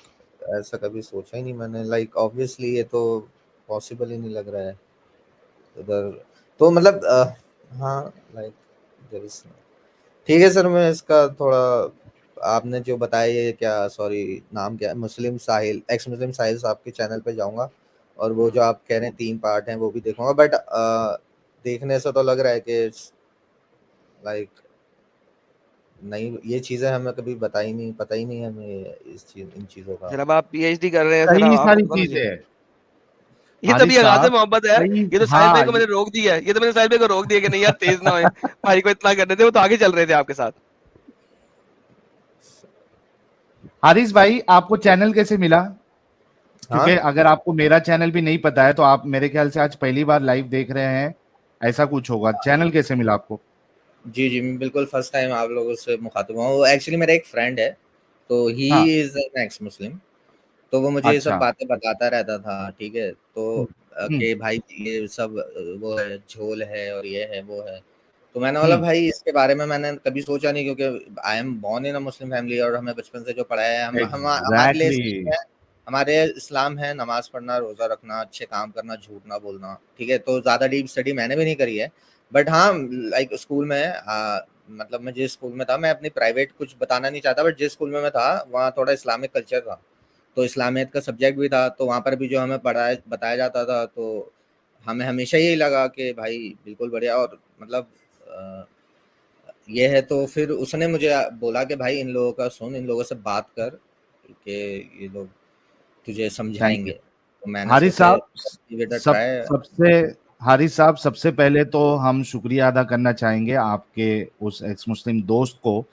ایسا کبھی سوچا ہی نہیں میں نے. لائک آبویسلی یہ تو پاسبل ہی نہیں لگ رہا ہے ادھر. تو مطلب ہاں لائک ٹھیک ہے سر، میں اس کا تھوڑا آپ نے جو بتایا یہ کیا، سوری نام کیا ہے، مسلم ساحل، ایکس مسلم ساحل صاحب کے چینل پہ جاؤں گا، اور وہ جو آپ کہہ رہے ہیں 3 پارٹ ہیں وہ بھی دیکھوں گا. بٹ دیکھنے سے تو لگ رہا ہے کہ لائک نہیں، یہ چیزیں ہمیں کبھی بتائی نہیں، پتہ ہی نہیں ہمیں ان چیزوں کا. سر اب آپ پی ایچ ڈی کر رہے ہیں سر، صحیح آپ کو ساری تو کرنا چیزیں چاہیے. ہے یہ تو بھی حارث آغاز صاحب. محبت ہے. صحیح، یہ تو ساحل ہاں. بھائی کو میں نے روک دیا ہے. یہ تو میں نے ساحل بھائی کو روک دیا کہ نہیں یار تیز نہ ہوئے، بھائی کو اتنا کرنے تھے، وہ تو آگے چل رہے تھے آپ کے ساتھ. حارث بھائی آپ کو چینل کیسے ملا؟ ہاں کیونکہ اگر آپ کو میرا چینل بھی نہیں پتا ہے تو آپ میرے خیال سے آج پہلی بار لائیو دیکھ رہے ہیں، ایسا کچھ ہوگا. چینل کیسے ملا آپ کو؟ جی جی میں بالکل فرسٹ ٹائم آپ لوگوں سے مخاطب ہوں. وہ ایکچولی میرا ایک فرینڈ ہے، تو ہی ہاں. از این ایکس مسلم، تو وہ مجھے یہ سب اچھا. باتیں بتاتا رہتا تھا. ٹھیک ہے، تو ہم، کہ بھائی یہ سب وہ ہے، جھول ہے اور یہ ہے وہ ہے. تو میں نے بولا ہم، بھائی اس کے بارے میں نے کبھی سوچا نہیں، کیونکہ I am born in Muslim family, اور ہمیں بچپن سے جو پڑھایا ہے ہمارے لیے ایگزیکٹلی. ہمارے اسلام ہے نماز پڑھنا، روزہ رکھنا، اچھے کام کرنا، جھوٹ نہ بولنا. ٹھیک ہے، تو زیادہ ڈیپ اسٹڈی میں نے بھی نہیں کری ہے. بٹ ہاں لائک اسکول میں مطلب میں جس اسکول میں تھا، میں اپنی پرائیویٹ کچھ بتانا نہیں چاہتا، بٹ جس اسکول میں تھا وہاں تھوڑا اسلامک کلچر تھا، تو اسلامیت کا سبجیکٹ بھی تھا. تو وہاں پر بھی جو ہمیں بتایا جاتا تھا، تو ہمیں ہمیشہ یہی لگا کہ بھائی بالکل بڑھیا. اور مطلب یہ ہے. تو پھر اس نے مجھے بولا کہ بھائی ان لوگوں کا سن، ان لوگوں سے بات کر کہ یہ لوگ تجھے تھینک سمجھائیں یو. گے. حارث صاحب سب سے پہلے تو ہم شکریہ ادا کرنا چاہیں گے آپ کے اس ایکس مسلم دوست کو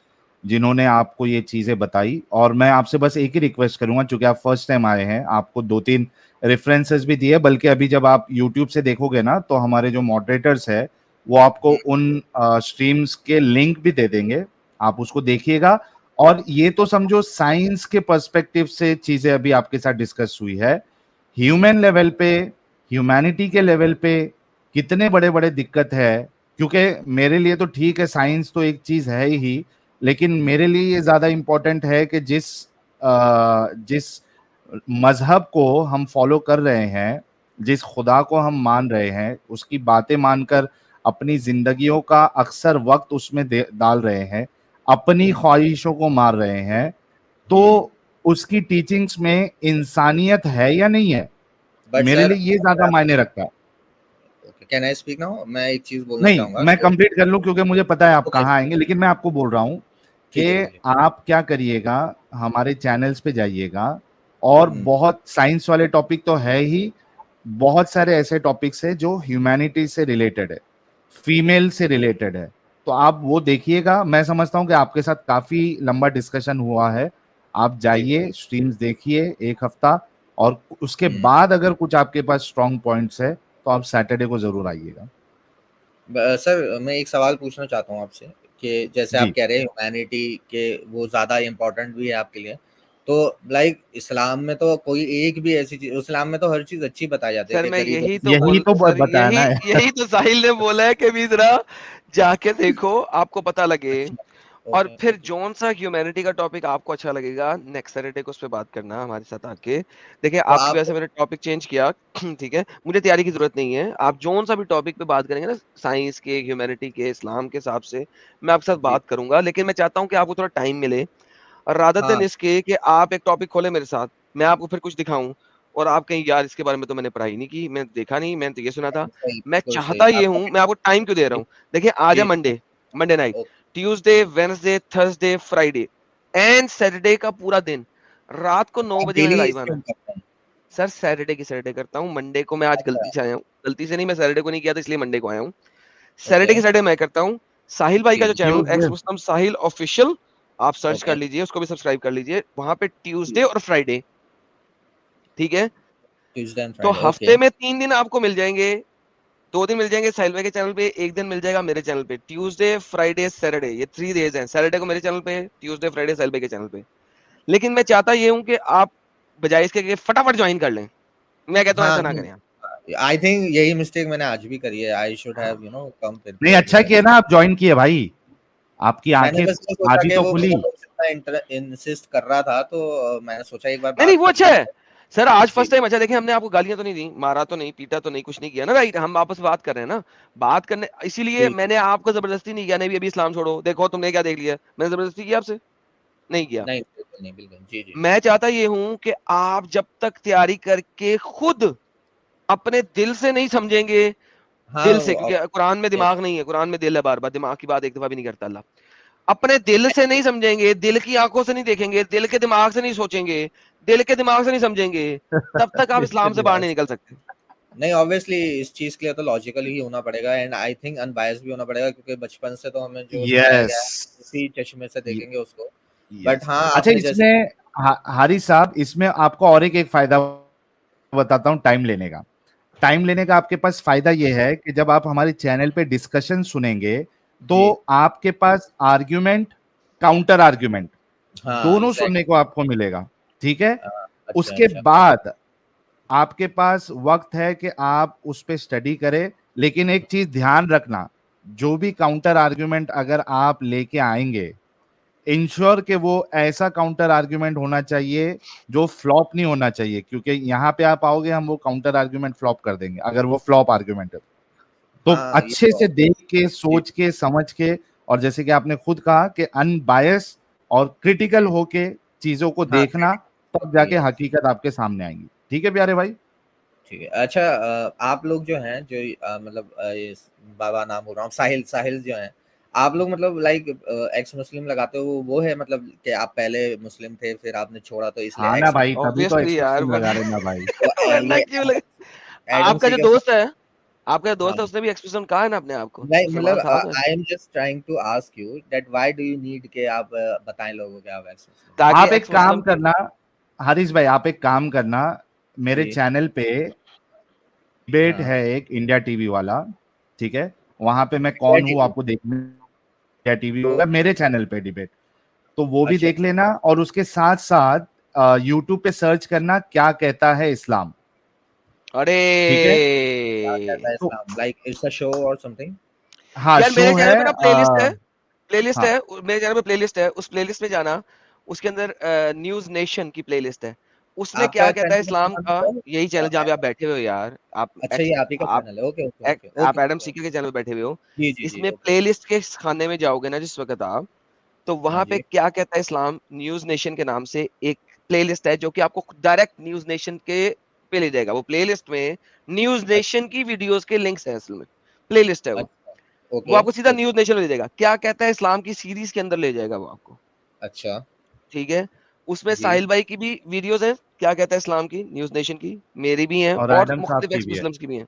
جنہوں نے آپ کو یہ چیزیں بتائی, اور میں آپ سے بس ایک ہی ریکویسٹ کروں گا, چونکہ آپ فرسٹ ٹائم آئے ہیں, آپ کو 2-3 ریفرنسز بھی دیے, بلکہ ابھی جب آپ یوٹیوب سے دیکھو گے نا تو ہمارے جو ماڈریٹرز ہے وہ آپ کو ان سٹریمز کے لنک بھی دے دیں گے, آپ اس کو دیکھیے گا. اور یہ تو سمجھو سائنس کے پرسپیکٹو سے چیزیں ابھی آپ کے ساتھ ڈسکس ہوئی ہے. ہیومن لیول پہ, ہیومینٹی کے لیول پہ کتنے بڑے بڑے دقت ہے, کیونکہ میرے لیے تو ٹھیک ہے سائنس تو ایک چیز ہے ہی, لیکن میرے لیے یہ زیادہ امپورٹنٹ ہے کہ جس مذہب کو ہم فالو کر رہے ہیں, جس خدا کو ہم مان رہے ہیں, اس کی باتیں مان کر اپنی زندگیوں کا اکثر وقت اس میں ڈال رہے ہیں, اپنی خواہشوں کو مار رہے ہیں, تو اس کی ٹیچنگز میں انسانیت ہے یا نہیں ہے, میرے لیے یہ زیادہ معنی رکھتا ہے. Can I speak now? میں ایک چیز بولنا نہیں, چاہوں گا, میں کمپلیٹ کر لوں کیونکہ مجھے پتا ہے آپ کہاں آئیں گے, لیکن میں آپ کو بول رہا ہوں کہ آپ کیا کریے گا, ہمارے چینلز پہ جائیے گا, اور بہت سائنس والے ٹاپک تو ہے ہی, بہت سارے ایسے ٹاپکس ہیں جو ہیومینٹی سے ریلیٹڈ ہے, فیمیل سے ریلیٹڈ ہے, تو آپ وہ دیکھیے گا. میں سمجھتا ہوں کہ آپ کے ساتھ کافی لمبا ڈسکشن ہوا ہے, آپ جائیے اسٹریمز دیکھیے 1 ہفتہ, اور اس کے بعد اگر کچھ آپ کے پاس اسٹرانگ پوائنٹس ہے تو آپ سیٹرڈے کو ضرور آئیے گا. سر میں ایک سوال پوچھنا چاہتا ہوں آپ سے, کہ جیسے آپ کہہ رہے ہیں ہیومینٹی کے وہ زیادہ امپورٹنٹ بھی ہے آپ کے لیے, تو لائک اسلام میں تو کوئی ایک بھی ایسی چیز, اسلام میں تو ہر چیز اچھی بتائی جاتی ہے سر کہ میں غریب یہی تو بتانا ہے. یہی تو ساحل نے بولا ہے کہ بھی ذرا جا کے دیکھو, آپ کو پتا لگے. اور پھر جون سا ہیومینٹی کا ٹاپک آپ کو اچھا لگے گا, نیکسٹ سیٹرڈے کو اس پہ بات کرنا ہمارے ساتھ آ کے. دیکھیں آپ کی وجہ سے میں نے ٹاپک چینج کیا, ٹھیک ہے, مجھے تیاری کی ضرورت نہیں ہے, آپ جون سا بھی ٹاپک پہ بات کریں گے نا, سائنس کے, ہیومینٹی کے, اسلام کے حساب سے میں آپ کے ساتھ بات کروں گا, لیکن میں چاہتا ہوں کہ آپ کو تھوڑا ٹائم ملے, اور رادر دین اس کے کہ آپ ایک ٹاپک کھولیں میرے ساتھ, میں آپ کو پھر کچھ دکھاؤں, اور آپ کہیں یار اس کے بارے میں تو میں نے پڑھائی نہیں کی, میں دیکھا نہیں, میں نے تو یہ سنا تھا. میں چاہتا یہ ہوں, میں آپ کو ٹائم کیوں دے رہا ہوں, دیکھیں آج ہے Monday night, Tuesday, Wednesday, Thursday, Friday and Saturday کا پورا دن رات کو 9 بجے میں نے لائیو آنا. سر سیٹرڈے کی سیٹرڈے کرتا ہوں, منڈے کو میں آج غلطی سے آیا ہوں, غلطی سے نہیں, میں سیٹرڈے کو نہیں کیا تھا اس لیے منڈے کو آیا ہوں. سیٹرڈے کی سیٹرڈے میں کرتا ہوں. ساحل بھائی کا جو چینل ایکس مسلم ساحل آفیشیل, آپ سرچ کر لیجئے, اس کو بھی سبسکرائب کر لیجئے, وہاں پہ ٹیوزڈے اور فرائیڈے, ٹھیک ہے, تو ہفتے میں 3 دن آپ کو مل جائیں گے, 2 دن مل جائیں گے ساحل بھائی کے چینل پہ, 1 دن مل جائے گا میرے چینل پہ. ٹیوزڈے, فرائیڈے, سیٹرڈے, یہ 3 ڈیز ہیں. سیٹرڈے کو میرے چینل پہ, ٹیوزڈے, فرائیڈے ساحل بھائی کے چینل پہ. لیکن میں چاہتا یہ ہوں کہ آپ بجائے اس کے کہ فٹافٹ جوائن کر لیں, میں کہتا ہوں ایسا نہ کریں. آئی تھنک یہی مسٹیک میں نے آج بھی کری ہے. I should have come. نہیں, اچھا کیا نا آپ جوائن کیے بھائی, آپ کی میں نے آنکھیں بس یہ سوچا آج ہی کہ تو وہ کھلی. انسسٹ کر رہا تھا, تو میں نے سوچا ایک بار نہیں وہ بات اچھا ہے سر, آج فرسٹ ٹائم. اچھا دیکھیں, ہم نے آپ کو گالیاں تو نہیں دی, مارا تو نہیں, پیٹا تو نہیں, کچھ نہیں کیا نا, رائٹ, ہم آپس میں بات کر رہے ہیں نا, بات کرنے, اسی لیے میں نے آپ کو زبردستی نہیں کیا, نہیں ابھی اسلام چھوڑو, دیکھو تم نے کیا دیکھ لیا, میں نے زبردستی کیا آپ سے, نہیں کیا. میں چاہتا یہ ہوں کہ آپ جب تک تیاری کر کے خود اپنے دل سے نہیں سمجھیں گے, دل سے, کیونکہ قرآن میں دماغ نہیں ہے, قرآن میں دل ہے, بار بار دماغ کی بات ایک دفعہ بھی نہیں کرتا اللہ. اپنے دل سے نہیں سمجھیں گے, دل کی آنکھوں سے نہیں دیکھیں گے, دل کے دماغ سے نہیں سوچیں گے, دل کے دماغ سے نہیں سمجھیں گے, تب تک آپ اسلام سے باہر نہیں نکل سکتے. نہیں obviously اس چیز کے لیے تو لاجیکل ہی ہونا پڑے گا, اینڈ آئی تھنک ان بائس بھی ہونا پڑے گا, کیونکہ بچپن سے تو ہمیں جو سکھایا گیا ہے اسی چشمے سے دیکھیں گے اس کو. بٹ ہاں اچھا, اس میں حارث صاحب, اس میں آپ کو اور ایک فائدہ بتاتا ہوں ٹائم لینے کا. ٹائم لینے کا آپ کے پاس فائدہ یہ ہے کہ جب آپ ہمارے چینل پہ ڈسکشن سنیں گے تو آپ کے پاس آرگیومنٹ, کاؤنٹر آرگیومنٹ دونوں سننے کو آپ کو ملے گا, ٹھیک ہے. اس کے بعد آپ کے پاس وقت ہے کہ آپ اس پہ اسٹڈی کریں, لیکن ایک چیز دھیان رکھنا, جو بھی کاؤنٹر آرگیومنٹ اگر آپ لے کے آئیں گے, انشور کہ وہ ایسا کاؤنٹر آرگیومنٹ ہونا چاہیے جو فلوپ نہیں ہونا چاہیے, کیونکہ یہاں پہ آپ آؤ گے, ہم وہ کاؤنٹر آرگیومنٹ فلوپ کر دیں گے اگر وہ فلوپ آرگیومنٹ ہے. تو اچھے سے دیکھ کے, سوچ کے, سمجھ کے, اور جیسے کہ آپ نے خود کہا کہ ان بائس اور کریٹیکل ہو کے چیزوں کو دیکھنا, تب جا کے حقیقت آپ کے سامنے آئیں گی. ٹھیک ہے پیارے بھائی, ٹھیک ہے. اچھا آپ لوگ جو ہیں, جو مطلب بابا نام بول رہا ہوں, ساحل جو ہیں, آپ لوگ مطلب لائک ایکس مسلم لگاتے ہو وہ ہے مطلب کہ آپ پہلے مسلم تھے پھر آپ نے چھوڑا تو اس لیے ہاں نا ایکس بھائی تبھی تو obviously یار ایکسپریشن لگا رہے نا بھائی. ورنہ کیوں لگے. ایڈم آپ کا جو سیگر دوست ہے ہاں اس نے بھی ایکسپریشن کہا ہے نا اپنے آپ کو, نہیں مسلمان مطلب تھا وہ, I am just trying to ask you that why do you need کہ آپ بتائیں لوگوں کہ آپ ایکس مسلم. تاکہ آپ ایک ایکس کام مسلم کرنا حارث بھائی, آپ ایک کام کرنا, میرے جی چینل پہ ڈیبیٹ ہاں ہے ایک انڈیا ٹی وی والا, ٹھیک ہے, وہاں پہ میں انڈیا کون ٹی ہوں وی آپ کو دیکھنا, انڈیا ٹی وی ہوگا میرے چینل پہ ڈیبیٹ, تو وہ بھی اچھا دیکھ لینا, اور اس کے ساتھ ساتھ یوٹیوب پہ سرچ کرنا کیا کہتا ہے اسلام, ارے ٹھیک ہے, کیا کہتا ہے تو اسلام لائک اٹس اے شو اور سم تھنگ. ہاں یار شو میرے چینل ہے, پہ نا پلے لسٹ ہے, پلے لسٹ ہاں ہے میرے چینل پہ, پلے لسٹ ہے, اس پلے لسٹ میں جانا, اس کے اندر نیوز نیشن کی پلے لسٹ ہے, اس میں آپ کیا کا کہتا ہے چینل اسلام کا کا, نام یہی چینل جہاں پہ آپ بیٹھے ہوئے ہو یار, اچھا یہ آپ ہی کا چینل ہے, اوکے اوکے اوکے آپ ایڈم اوکے سیکر کے چینل پہ بیٹھے ہوئے ہو, جی جی اس جی میں اوکے پلے لسٹ کے کھانے میں جاؤ گے نا جس وقت آپ, تو ہاں وہاں پہ جی کیا کہتا ہے اسلام نیوز نیشن کے نام سے ایک پلے لسٹ ہے جو کہ آپ کو ڈائریکٹ نیوز نیشن کے پہ لے جائے گا. وہ پلے لسٹ میں نیوز نیشن کی ویڈیوز کے لنکس ہیں, اصل میں پلے لسٹ ہے وہ اوکے آپ کو سیدھا نیوز نیشن لے جائے گا. کیا کہتا ہے اسلام کی سیریز کے اندر لے جائے گا وہ آپ کو, اچھا ٹھیک ہے. اس میں جی ساحل بھائی کی بھی ویڈیوز ہیں کیا کہتا ہے اسلام کی, نیوز نیشن کی, میری بھی ہیں, اور اور ایڈم صاحب مختلف کی ایکس بھی ہے. مسلمس کی بھی ہیں.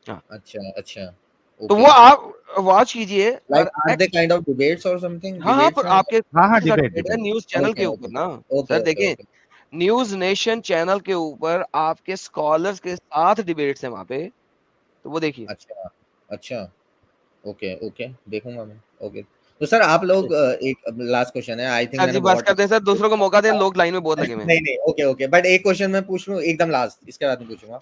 ہاں اچھا اچھا تو اوکے وہ آپ واچ کیجئے, اور like are they kind of debates اور سم تھنگ ہاں ڈیبیٹس پر ہیں آپ کے ہاں ہاں ساتھ ڈیبیٹ ڈیبیٹ ہے ڈیبیٹ نیوز چینل اوکے کے اوکے اوپر نا اوکے سر. اوکے دیکھیں اوکے نیوز نیشن چینل کے اوپر آپ کے اسکالرس کے ساتھ ڈیبیٹس ہیں وہاں پہ, تو وہ دیکھیے. اچھا اچھا اوکے اوکے دیکھوں گا میں. اوکے تو سر آپ لوگ ایک لاسٹ کوشچن ہے, آئی تھنک سر میں جی نے بس بہت کر دیں سر, دوسروں کو موقع دیں, لوگ لائن میں بہت لگے ہوئے ہیں. نہیں نہیں اوکے اوکے بٹ ایک کوشچن میں پوچھ لوں ایک دم لاسٹ, اس کے بعد میں پوچھوں گا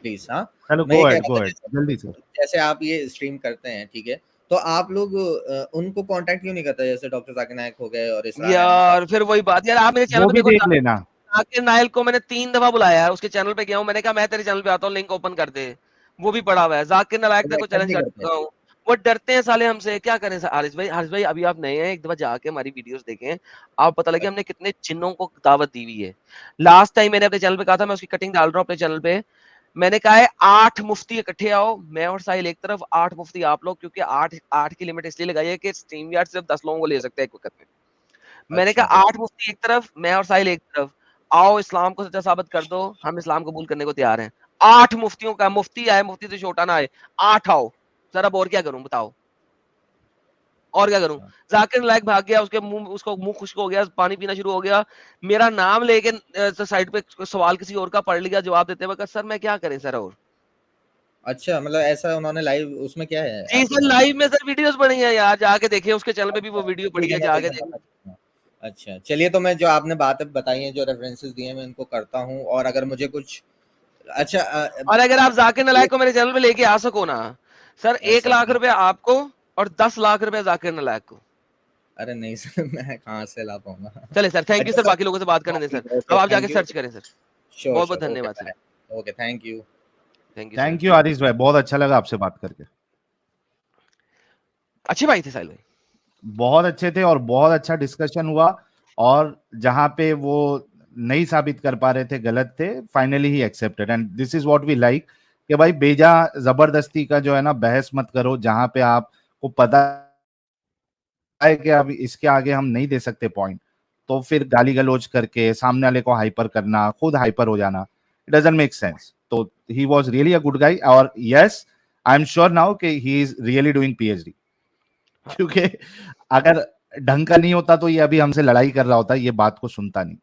پلیز. ہاں چلو میں گو یہ کہہ ایڈ رہا گو تھا ایڈ جلدی سے. جیسے آپ یہ اسٹریم کرتے ہیں ٹھیک ہے, تو آپ لوگ ان کو کانٹیکٹ کیوں نہیں کرتے, جیسے ڈاکٹر ذاکر نائک ہو گئے اور اسرار احمد صاحب. یار پھر وہی بات, یار آپ میرے چینل وہ پہ بھی دیکھو, دیکھ لینا. ذاکر نائک کو میں نے 3 دفعہ بلایا ہے, اس کے چینل پہ گیا ہوں, میں نے کہا میں تیرے چینل پہ آتا ہوں, لنک اوپن کر دے, وہ بھی پڑا ہوا ہے. ذاکر نائک وہ تک کو ایکسپٹ چیلنج نہیں کر کرتے. چکا ہوں, وہ ڈرتے ہیں سالے ہم سے. کیا کریں حارث بھائی ابھی آپ نئے ہیں, ایک دفعہ جا کے ہماری ویڈیوز دیکھیں, آپ پتہ لگے ہم نے کتنے جنوں کو دعوت دی ہوئی ہے. لاسٹ ٹائم میں نے اپنے چینل پہ کہا تھا, میں اس کی کٹنگ ڈال رہا ہوں اپنے چینل پہ, میں نے کہا ہے 8 مفتی اکٹھے آؤ, میں اور ساحل ایک طرف, 8 مفتی آپ لوگ, کیونکہ 8 کی لمٹ اس لیے لگائی ہے کہ اسٹریم یارڈ صرف 10 لوگوں کو لے سکتے ہیں ایک وقت میں. میں نے اچھا کہا 8 مفتی ایک طرف, میں اور ساحل ایک طرف, آؤ اسلام کو سچا ثابت کر دو, ہم اسلام قبول کرنے کو تیار ہیں. 8 مفتیوں کا, مفتی آئے, مفتی سے چھوٹا نہ آئے, 8 آؤ. سر اب اور کیا کروں بتاؤ, اور کیا کروں. ذاکر نائک بھاگ گیا, اس کو منہ خشک ہو گیا, پانی پینا شروع ہو گیا, میرا نام لے کے سائڈ پہ سوال کسی اور کا پڑھ لیا, جواب دیتے وقت سر میں کیا کریں سر. اور اچھا مطلب ایسا انہوں نے لائیو اس میں کیا ہے جی آپ کے سر چینل لائیو میں سر ویڈیوز پڑی ہیں یار, جا کے دیکھیں, اس کے چینل پہ بھی وہ ویڈیو ٹھیک پڑی ہے ہے, میں جا کے دیکھنا دیکھیں. پتا کرتا ہوں. اچھا چلیے, تو میں جو آپ نے باتیں بتائی ہیں, جو ریفرنسز دیے ہیں, میں ان کو کرتا ہوں, اور اگر مجھے کچھ اچھا اور اگر آپ ذاکر نائک کو میرے چینل پہ لے کے آ سکو نا سر, 1 لاکھ روپے آپ کو اور 10 لاکھ روپے ذاکر نائک کو. ارے نہیں سر میں کہاں سے لا پاؤں گا. چلے سر, تھینک یو اچھا سر, سر باقی لوگوں سے بات کرنے دیں سر, اوکے اب آپ جا کے تھینک یو. سرچ کریں سر. شیور بہت شیور بہت دھنیہ اوکے واد sir, okay thank you. Thank you sir. Thank you Haris بھائی, بہت اچھا لگا آپ سے بات کر کے. اچھے بھائی تھے ساحل بھائی, بہت اچھے تھے, اور بہت اچھا ڈسکشن ہوا, اور جہاں پہ وہ نہیں ثابت کر پا رہے تھے, غلط تھے, فائنلی ہی expected, and this is what we like کہ بھائی بیجا زبردستی کا جو ہے نا بحث مت کرو, جہاں پہ آپ کو پتا ہے کہ اب اس کے آگے ہم نہیں دے سکتے پوائنٹ, تو پھر گالی گلوچ کر کے سامنے والے کو ہائپر کرنا, خود ہائپر ہو جانا, اٹ ڈزنٹ میک سینس. تو he was really a good guy, اور yes I am sure now کہ he is really doing P H D, کیونکہ اگر ڈھنگ کا نہیں ہوتا تو یہ ابھی ہم سے لڑائی کر رہا ہوتا, یہ بات کو سنتا نہیں.